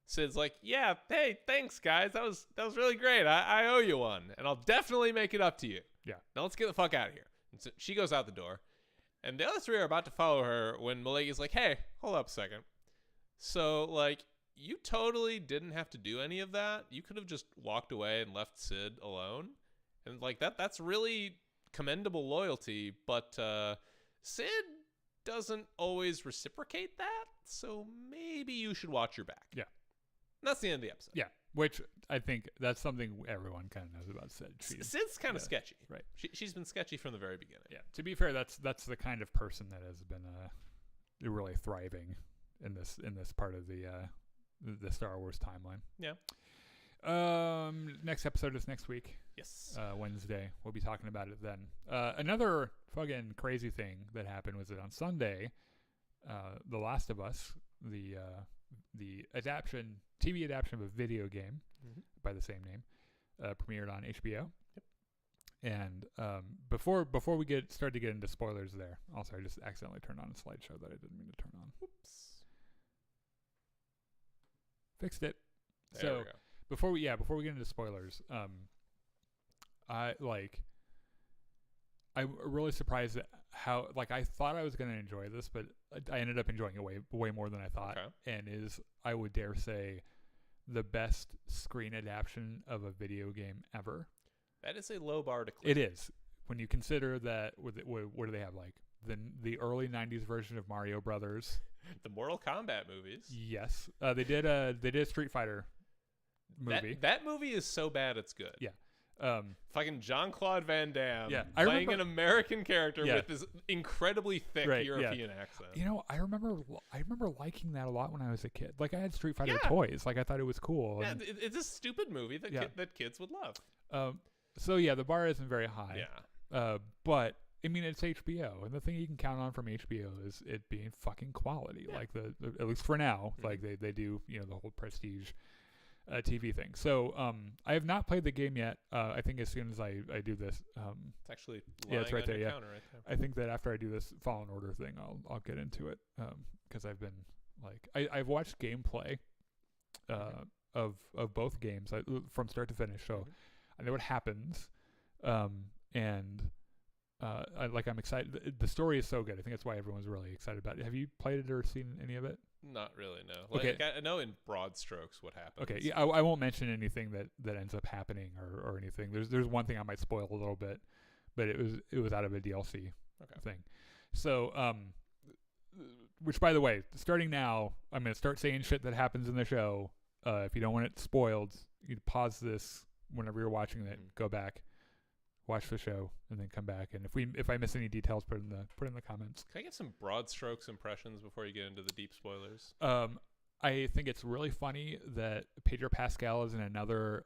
Sid's like, yeah, hey, thanks guys, that was really great. I owe you one, and I'll definitely make it up to you. Yeah. Now let's get the fuck out of here. And so she goes out the door, and the other three are about to follow her when Malegi's like, hey, hold up a second. So like, you totally didn't have to do any of that. You could have just walked away and left Sid alone, and like that's really commendable loyalty. But Sid doesn't always reciprocate that, so maybe you should watch your back. Yeah. And that's the end of the episode. Yeah, which I think that's something everyone kind of knows about Sid. Sid's kind of sketchy. Right. She's been sketchy from the very beginning. Yeah. To be fair, that's the kind of person that has been really thriving in this part of the Star Wars timeline. Yeah. Next episode is next week. Yes. Wednesday. We'll be talking about it then. Another fucking crazy thing that happened was that on Sunday, The Last of Us, the TV adaptation of a video game by the same name, premiered on HBO. Yep. And before we start to get into spoilers there, also I just accidentally turned on a slideshow that I didn't mean to turn on. Whoops. Fixed it. There we go. Before we get into spoilers, I'm really surprised at how, like, I thought I was going to enjoy this, but I ended up enjoying it way more than I thought, and is, I would dare say, the best screen adaptation of a video game ever. That is a low bar to clear. It is, when you consider that. What do they have, like the early '90s version of Mario Brothers, the Mortal Kombat movies. Yes, they did a Street Fighter movie. That movie is so bad it's good. Yeah. Fucking Jean-Claude Van Damme playing an American character with this incredibly thick European accent. You know, I remember liking that a lot when I was a kid. Like, I had Street Fighter toys. Like, I thought it was cool. Yeah, it's a stupid movie that kids would love. So yeah, the bar isn't very high. Yeah. But I mean, it's HBO, and the thing you can count on from HBO is it being fucking quality. Yeah. Like at least for now, like they do, you know, the whole prestige TV thing. So I have not played the game yet. I think as soon as I do this, it's actually lying it's right on there. your Yeah, counter right there. I think that after I do this Fallen Order thing, I'll get into it because I've been like I've watched gameplay of both games from start to finish, so I know what happens, and I'm excited. The story is so good. I think that's why everyone's really excited about it. Have you played it or seen any of it? Not really, no. Okay. Like, I know in broad strokes what happens. Okay, yeah, I won't mention anything that ends up happening or anything. There's one thing I might spoil a little bit, but it was out of a DLC thing. So which, by the way, starting now, I'm gonna start saying shit that happens in the show. If you don't want it spoiled, you can pause this whenever you're watching it. Go back, watch the show, and then come back. And if I miss any details, put it in the comments. Can I get some broad strokes impressions before you get into the deep spoilers? I think it's really funny that Pedro Pascal is in another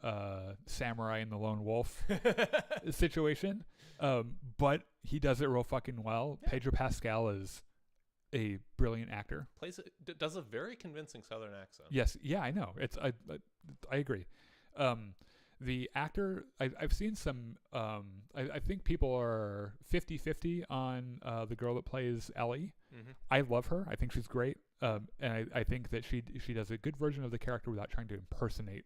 samurai and the lone wolf situation, but he does it real fucking well. Yeah. Pedro Pascal is a brilliant actor. Does a very convincing Southern accent. Yes, yeah, I know. I agree. The actor, I've seen some, I think people are 50-50 on the girl that plays Ellie. I love her. I think she's great. And I think that she does a good version of the character without trying to impersonate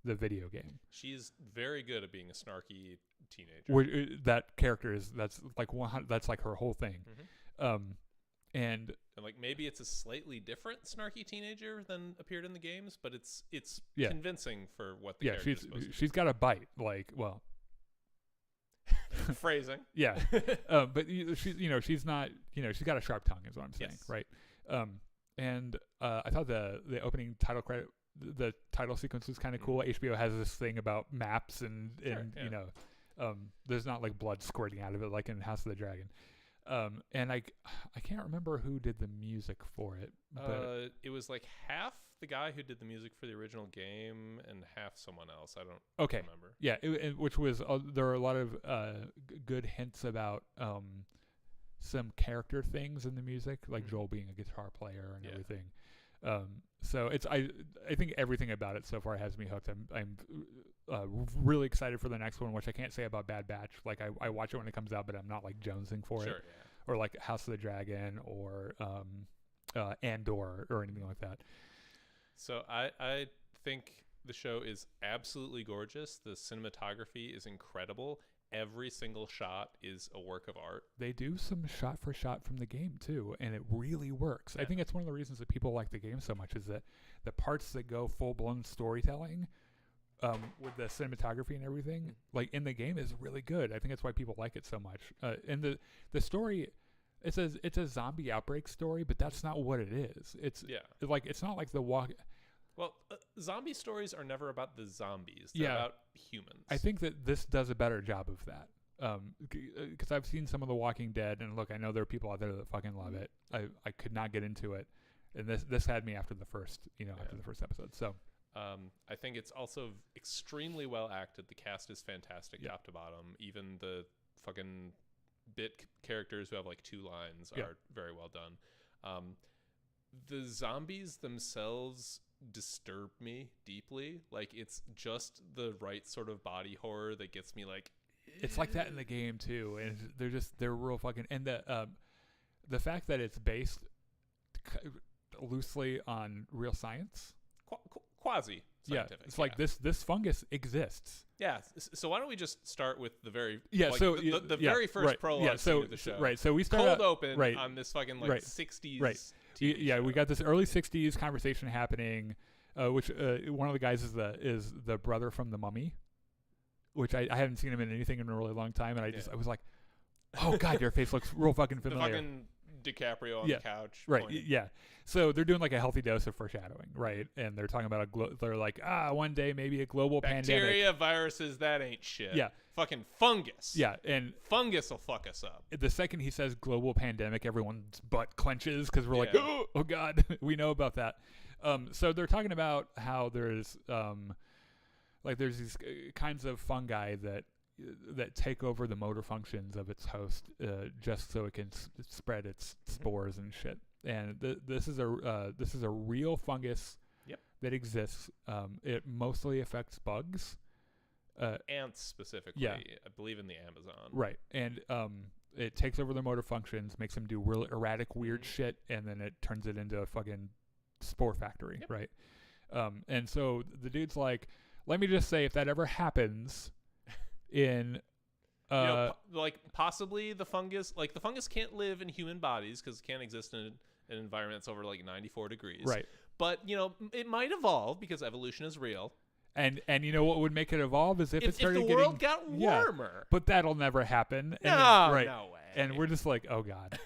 the video game. She's very good at being a snarky teenager. That character that's like her whole thing. And like maybe it's a slightly different snarky teenager than appeared in the games, but it's convincing for what the character is supposed to be. She's got a bite, like, well, phrasing. Yeah. But she's not, she's got a sharp tongue is what I'm saying. Yes. Right. And I thought the opening title credit, the title sequence was kind of cool. HBO has this thing about maps and there's not like blood squirting out of it like in House of the Dragon. And I can't remember who did the music for it. But it was like half the guy who did the music for the original game and half someone else. I don't remember. Yeah, which was there are a lot of good hints about some character things in the music, like Joel being a guitar player and everything. So it's I think everything about it so far has me hooked. I'm really excited for the next one, which I can't say about Bad Batch. Like I watch it when it comes out, but I'm not like jonesing for it. Yeah. Or like House of the Dragon or Andor or anything like that. So I think the show is absolutely gorgeous. The cinematography is incredible. Every single shot is a work of art. They do some shot for shot from the game too, and it really works. Yeah. I think it's one of the reasons that people like the game so much is that the parts that go full blown storytelling, with the cinematography and everything, like in the game, is really good. I think that's why people like it so much. And the story, it's a zombie outbreak story, but that's not what it is. It's like it's not like the walk. Well, zombie stories are never about the zombies. They're about humans. I think that this does a better job of that. Because I've seen some of The Walking Dead, and look, I know there are people out there that fucking love it. I could not get into it, and this had me after the first episode. So, I think it's also extremely well acted. The cast is fantastic, top to bottom. Even the fucking bit characters who have like 2 lines are very well done. The zombies themselves disturb me deeply. Like, it's just the right sort of body horror that gets me like. It's like that in the game too, and they're real fucking. And the fact that it's based loosely on real science, quasi scientific. It's like this fungus exists. Yeah. So why don't we just start with the very the very first prologue scene of the show. Right. So we start cold open on this fucking 60s. Right. We got this early 60s conversation happening, which one of the guys is the brother from The Mummy, which I haven't seen him in anything in a really long time, and I was like, oh god, your face looks real fucking familiar. The fucking DiCaprio on the couch. Right. Pointing. Yeah. So they're doing like a healthy dose of foreshadowing, right? And they're talking about they're like, one day maybe a global pandemic. Bacteria, viruses, that ain't shit. Yeah. Fucking fungus. Yeah, and fungus will fuck us up. The second he says global pandemic, everyone's butt clenches because we're like, oh god, we know about that. So they're talking about how there's there's these kinds of fungi that take over the motor functions of its host, just so it can spread its spores and shit. And this is a real fungus that exists. It mostly affects bugs. Ants specifically, I believe in the Amazon. Right, and it takes over their motor functions, makes them do real erratic, weird shit, and then it turns it into a fucking spore factory, right? And so the dude's like, let me just say, if that ever happens in... possibly the fungus can't live in human bodies because it can't exist in an environment that's over 94 degrees. Right. But, it might evolve because evolution is real. And you know what would make it evolve is if it started the world got warmer. But that'll never happen. No way. And we're just like, oh god.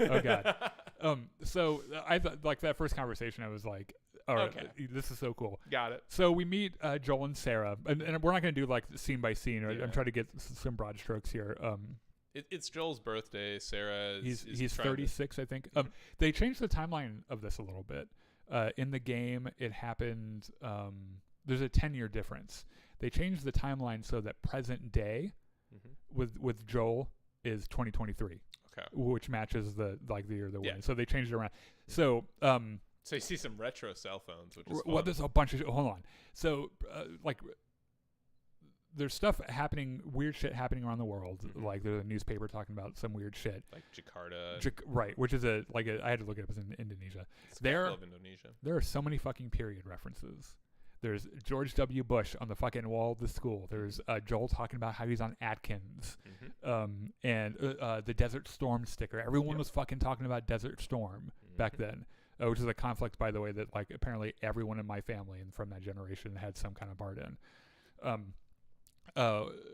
So I thought, like, that first conversation, I was like, all right, this is so cool. Got it. So we meet Joel and Sarah, and we're not going to do like scene by scene. Right? I'm trying to get some broad strokes here. It's Joel's birthday. Sarah he's 36, I think. They changed the timeline of this a little bit. In the game, it happened. There's a 10-year difference. They changed the timeline so that present day with Joel is 2023. Okay. Which matches the year they're winning. So they changed it around. So so you see some retro cell phones, which is fun. Well, there's a bunch of hold on. So there's stuff happening, weird shit happening around the world. Like there's a newspaper talking about some weird shit. Like Jakarta. Right, which is I had to look it up. It's in Indonesia. Indonesia. There are so many fucking period references. There's George W. Bush on the fucking wall of the school. There's Joel talking about how he's on Atkins. And the Desert Storm sticker. Everyone was fucking talking about Desert Storm back then. Which is a conflict, by the way, that like apparently everyone in my family and from that generation had some kind of part in.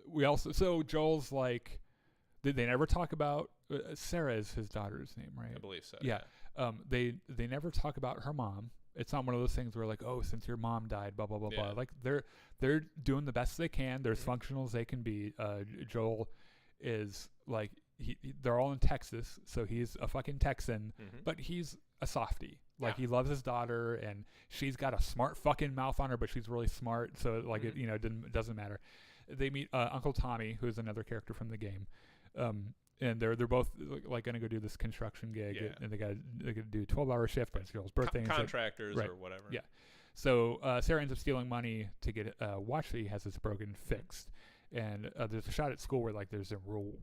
We also, so Joel's like, did they never talk about Sarah is his daughter's name, right? I believe so. Yeah. They never talk about her mom. It's not one of those things where like, oh, since your mom died, blah blah blah blah. Like they're doing the best they can. They're as functional as they can be. Joel is like they're all in Texas, so he's a fucking Texan, but he's a softie. Like he loves his daughter, and she's got a smart fucking mouth on her, but she's really smart. So like it doesn't matter. They meet Uncle Tommy, who's another character from the game, and they're both like gonna go do this construction gig, and they gotta do a 12-hour shift. It's Joel's birthday. Contractors or whatever. Yeah. So Sarah ends up stealing money to get a watch that he has that's broken fixed, and there's a shot at school where like there's a real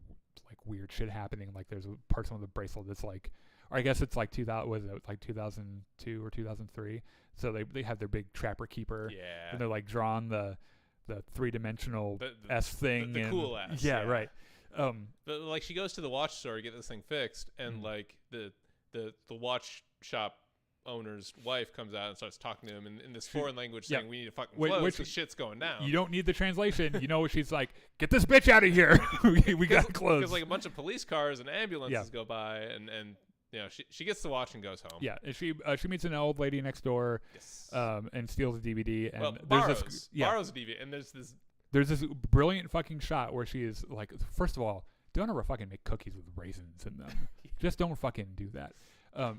like weird shit happening. Like there's parts of the bracelet that's like, or I guess it's like 2000, was it like 2002 or 2003? So they have their big Trapper Keeper, Yeah. and they're like drawing the 3-dimensional The S thing, the and cool S. yeah, right. But like she goes to the watch store to get this thing fixed, and like the watch shop owner's wife comes out and starts talking to him in this foreign language, saying we need to fucking close because shit's going down. You don't need the translation. You know, she's like, get this bitch out of here. we got to close. Because like a bunch of police cars and ambulances go by, and you know she gets the watch and goes home. Yeah, and she meets an old lady next door, and steals a DVD, and borrows a DVD, and there's this brilliant fucking shot where she is like, first of all, don't ever fucking make cookies with raisins in them. Just don't fucking do that.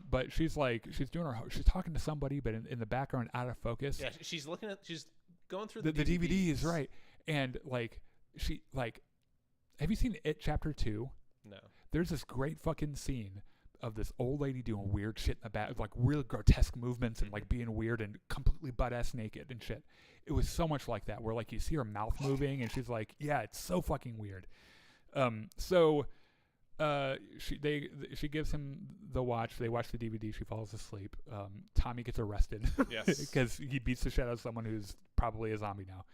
But she's talking to somebody, but in the background, out of focus. Yeah, she's going through the DVD is right, and like have you seen It Chapter 2? No. There's this great fucking scene of this old lady doing weird shit in the back, like really grotesque movements and like being weird and completely butt-ass naked and shit. It was so much like that, where like you see her mouth moving and she's like, yeah, it's so fucking weird. She gives him the watch. They watch the DVD. She falls asleep. Tommy gets arrested because he beats the shit out of someone who's probably a zombie now.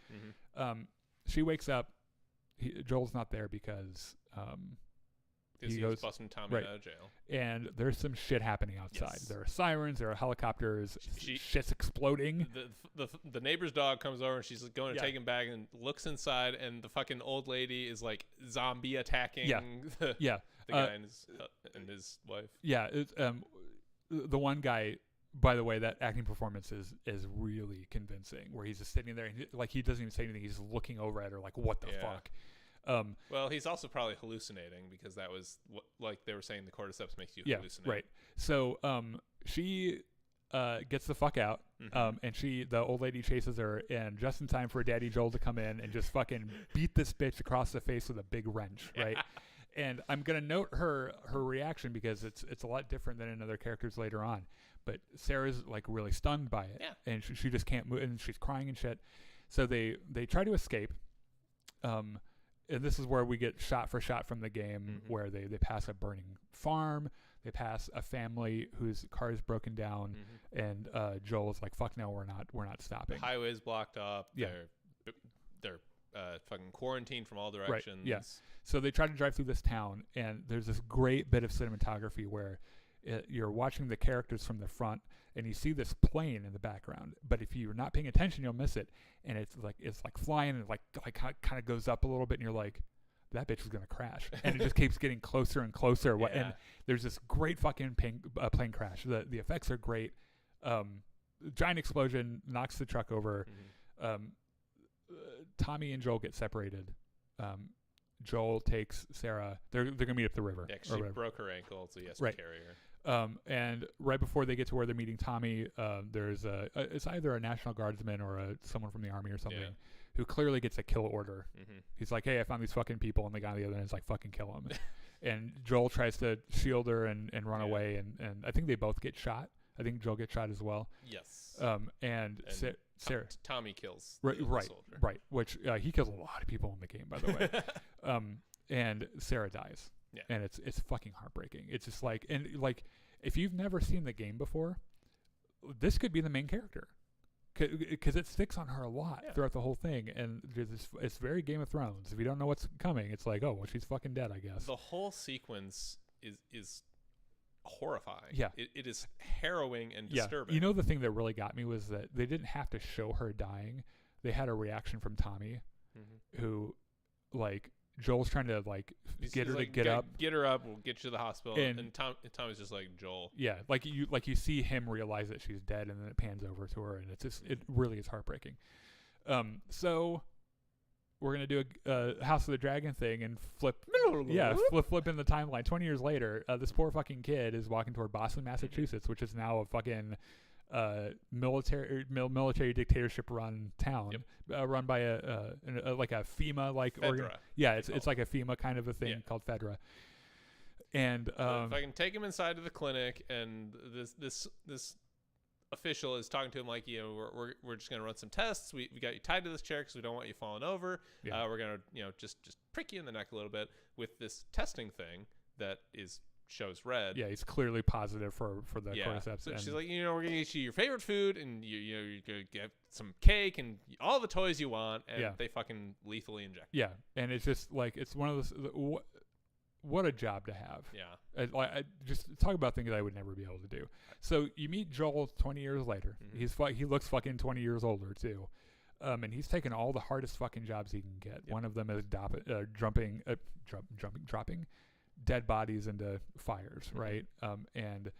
Mm-hmm. She wakes up. Joel's not there because he goes busting Tommy out of jail. And there's some shit happening outside. Yes. There are sirens. There are helicopters. Shit's exploding. The neighbor's dog comes over and she's going to take him back and looks inside, and the fucking old lady is like zombie attacking the guy and his wife. Yeah. The one guy, by the way, that acting performance is really convincing, where he's just sitting there and he doesn't even say anything. He's just looking over at her like, what the fuck? Well, he's also probably hallucinating, because that was what, like they were saying, the cordyceps makes you hallucinate. Right. So she gets the fuck out, and the old lady chases her, and just in time for Daddy Joel to come in and just fucking beat this bitch across the face with a big wrench, right? And I'm gonna note her reaction, because it's a lot different than in other characters later on. But Sarah's like really stunned by it, and she just can't move, and she's crying and shit. So they try to escape. And this is where we get shot for shot from the game, where they pass a burning farm, they pass a family whose car is broken down, and Joel is like, "Fuck no, we're not stopping." The highway's blocked up. Yeah, they're fucking quarantined from all directions. Right. Yeah. So they try to drive through this town, and there's this great bit of cinematography where you're watching the characters from the front, and you see this plane in the background. But if you're not paying attention, you'll miss it. And it's like flying, and like kind of goes up a little bit, and you're like, that bitch is gonna crash. And it just keeps getting closer and closer. Yeah. And there's this great fucking plane crash. The effects are great. Giant explosion knocks the truck over. Tommy and Joel get separated. Joel takes Sarah. They're gonna meet up the river. Yeah, she broke her ankle, so he has to carry her. And right before they get to where they're meeting Tommy, there's it's either a National Guardsman or someone from the army or something who clearly gets a kill order. He's like, "Hey, I found these fucking people," and the guy on the other end is like, "Fucking kill them." And Joel tries to shield her and run away, and I think they both get shot. I think Joel gets shot as well. Yes. And Sarah. Tommy kills the soldier. Right. Which he kills a lot of people in the game, by the way. And Sarah dies. Yeah. And it's fucking heartbreaking. It's just like, and like, if you've never seen the game before, this could be the main character, because it sticks on her a lot throughout the whole thing, and it's very Game of Thrones. If you don't know what's coming, it's like, oh, well, she's fucking dead, I guess. The whole sequence is horrifying. Yeah. It is harrowing and disturbing. You know, the thing that really got me was that they didn't have to show her dying. They had a reaction from Tommy, who, like, Joel's trying to like get her to get up. Get her up. We'll get you to the hospital. And Tommy's just like, Joel. Yeah, like you see him realize that she's dead, and then it pans over to her, and it really is heartbreaking. So we're gonna do a House of the Dragon thing and flip in the timeline. 20 years later, this poor fucking kid is walking toward Boston, Massachusetts, which is now a fucking military dictatorship run town, run by a FEMA like organ. It's like a FEMA kind of a thing called Fedra. And if I can take him inside to the clinic, and this official is talking to him like, you know, we're just gonna run some tests. We got you tied to this chair because we don't want you falling over. We're gonna just prick you in the neck a little bit with this testing thing that is shows red. Yeah, he's clearly positive for the cordyceps. So and she's like, we're gonna get you your favorite food, and you're gonna get some cake and all the toys you want, and they fucking lethally inject. Yeah, and it's just like it's one of those. What a job to have. Yeah. I just talk about things I would never be able to do. So you meet Joel 20 years later. He looks fucking 20 years older too. And he's taken all the hardest fucking jobs he can get. Yep. One of them is dropping dead bodies into fires, right? And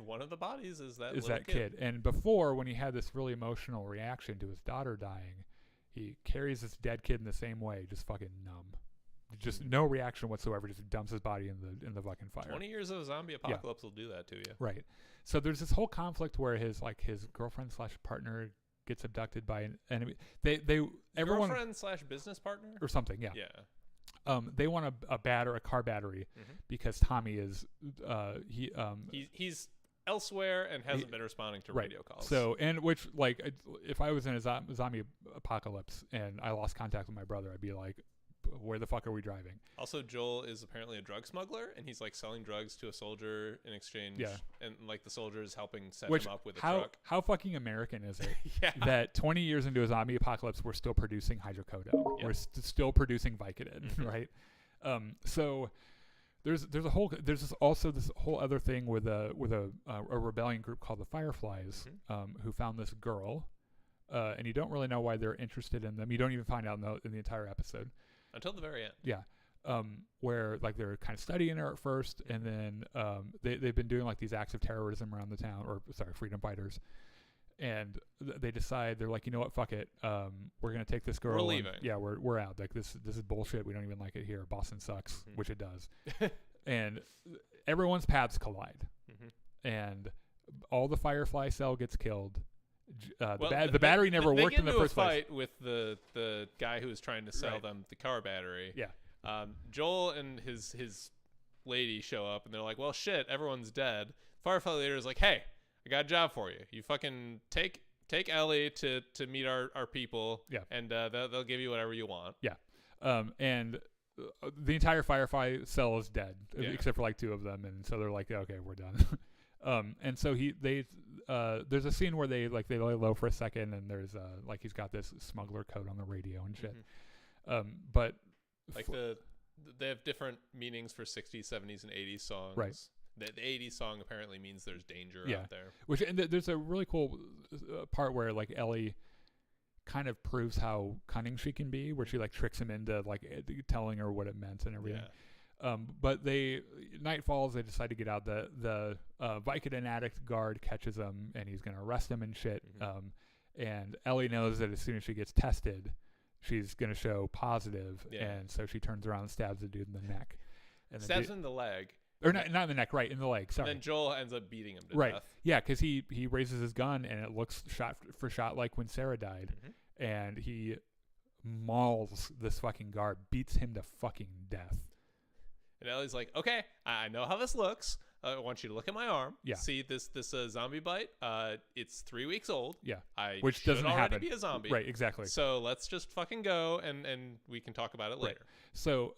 one of the bodies is that kid. And before, when he had this really emotional reaction to his daughter dying, he carries this dead kid in the same way, just fucking numb. Just no reaction whatsoever. Just dumps his body in the fucking fire. 20 years of a zombie apocalypse will do that to you. Right. So there's this whole conflict where his girlfriend / partner gets abducted by an enemy. Everyone girlfriend / business partner or something. Yeah. Yeah. They want a car battery because Tommy is he's elsewhere and hasn't been responding to radio calls. So, and which, like, if I was in a zombie apocalypse and I lost contact with my brother, I'd be like, where the fuck are we driving? Also, Joel is apparently a drug smuggler, and he's like selling drugs to a soldier in exchange. Yeah. And like the soldier is helping set him up with a truck. How fucking American is it that 20 years into a zombie apocalypse, we're still producing hydrocodone? We're still producing Vicodin, right? So there's this whole other thing with a rebellion group called the Fireflies, who found this girl, and you don't really know why they're interested in them. You don't even find out in the entire episode. Until the very end. Yeah. Where like they're kind of studying her at first, and then they've been doing like these acts of terrorism around the town, freedom fighters. And they decide, they're like, you know what, fuck it. We're going to take this girl. We're leaving. We're out. Like this is bullshit. We don't even like it here. Boston sucks, which it does. And everyone's paths collide. And all the Firefly cell gets killed. The battery never worked in the first place. They get into a fight with the guy who was trying to sell them the car battery. Yeah. Joel and his lady show up, and they're like, well, shit, everyone's dead. Firefly leader is like, hey, I got a job for you. You fucking take Ellie to meet our people. Yeah. And they'll give you whatever you want. Yeah. And the entire Firefly cell is dead, except for like two of them, and so they're like, okay, we're done. And so there's a scene where they lay low for a second, and there's he's got this smuggler code on the radio and shit. But like they have different meanings for 60s, 70s, and 80s songs. Right. The 80s song apparently means there's danger out there. Which there's a really cool part where like Ellie kind of proves how cunning she can be, where she like tricks him into like telling her what it meant and everything. But night falls, they decide to get out. The Vicodin addict guard catches him, and he's gonna arrest him and shit. And Ellie knows that as soon as she gets tested, she's gonna show positive, and so she turns around and stabs the dude in the neck. And stabs him in the leg. Or not in the neck, right, in the leg, sorry. And then Joel ends up beating him to death. Yeah, because he raises his gun, and it looks shot for shot like when Sarah died. And he mauls this fucking guard, beats him to fucking death. And Ellie's like, okay, I know how this looks. I want you to look at my arm. Yeah. See this zombie bite? It's 3 weeks old. Yeah. Which doesn't already be a zombie. Right, exactly. So let's just fucking go, and we can talk about it later. So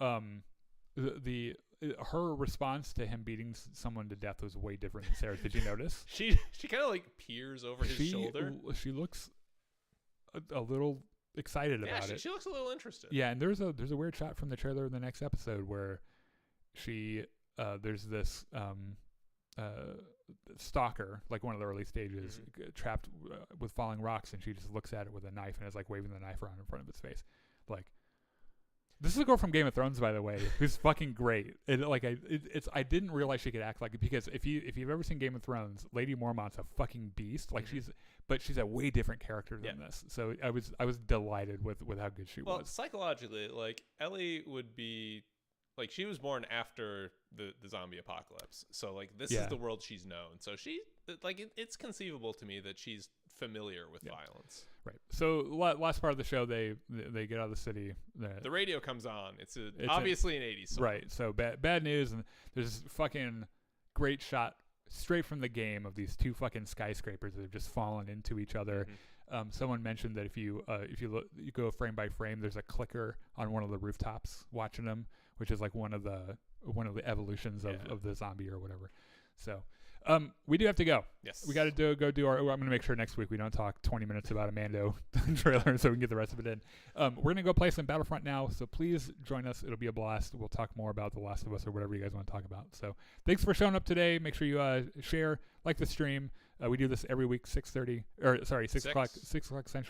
her response to him beating someone to death was way different than Sarah's. Did you notice? She kind of like peers over his shoulder. She looks a little excited about it. She looks a little interested. Yeah, and there's a weird shot from the trailer in the next episode where she there's this stalker, like one of the early stages, trapped with falling rocks, and she just looks at it with a knife and is like waving the knife around in front of its face. Like, this is a girl from Game of Thrones, by the way, who's fucking great. I didn't realize she could act like it, because if you've ever seen Game of Thrones, Lady Mormont's a fucking beast. Like she's a way different character than this. So I was delighted with how good she was. Well, psychologically, like Ellie would be, like, she was born after the zombie apocalypse. So like this is the world she's known. So she it's conceivable to me that she's familiar with violence. Right. So last part of the show, they get out of the city. The radio comes on. It's obviously an 80s song. Right. So bad news, and there's this fucking great shot straight from the game of these two fucking skyscrapers that have just fallen into each other. Someone mentioned that if you go frame by frame, there's a clicker on one of the rooftops watching them, which is like one of the one of the evolutions Yeah. of the zombie or whatever. So we do have to go. Yes. We got to go do our. I'm going to make sure next week we don't talk 20 minutes about a Mando trailer, so we can get the rest of it in. We're going to go play some Battlefront now, so please join us. It'll be a blast. We'll talk more about The Last of Us or whatever you guys want to talk about. So thanks for showing up today. Make sure you share, like the stream. We do this every week, 6 o'clock Central.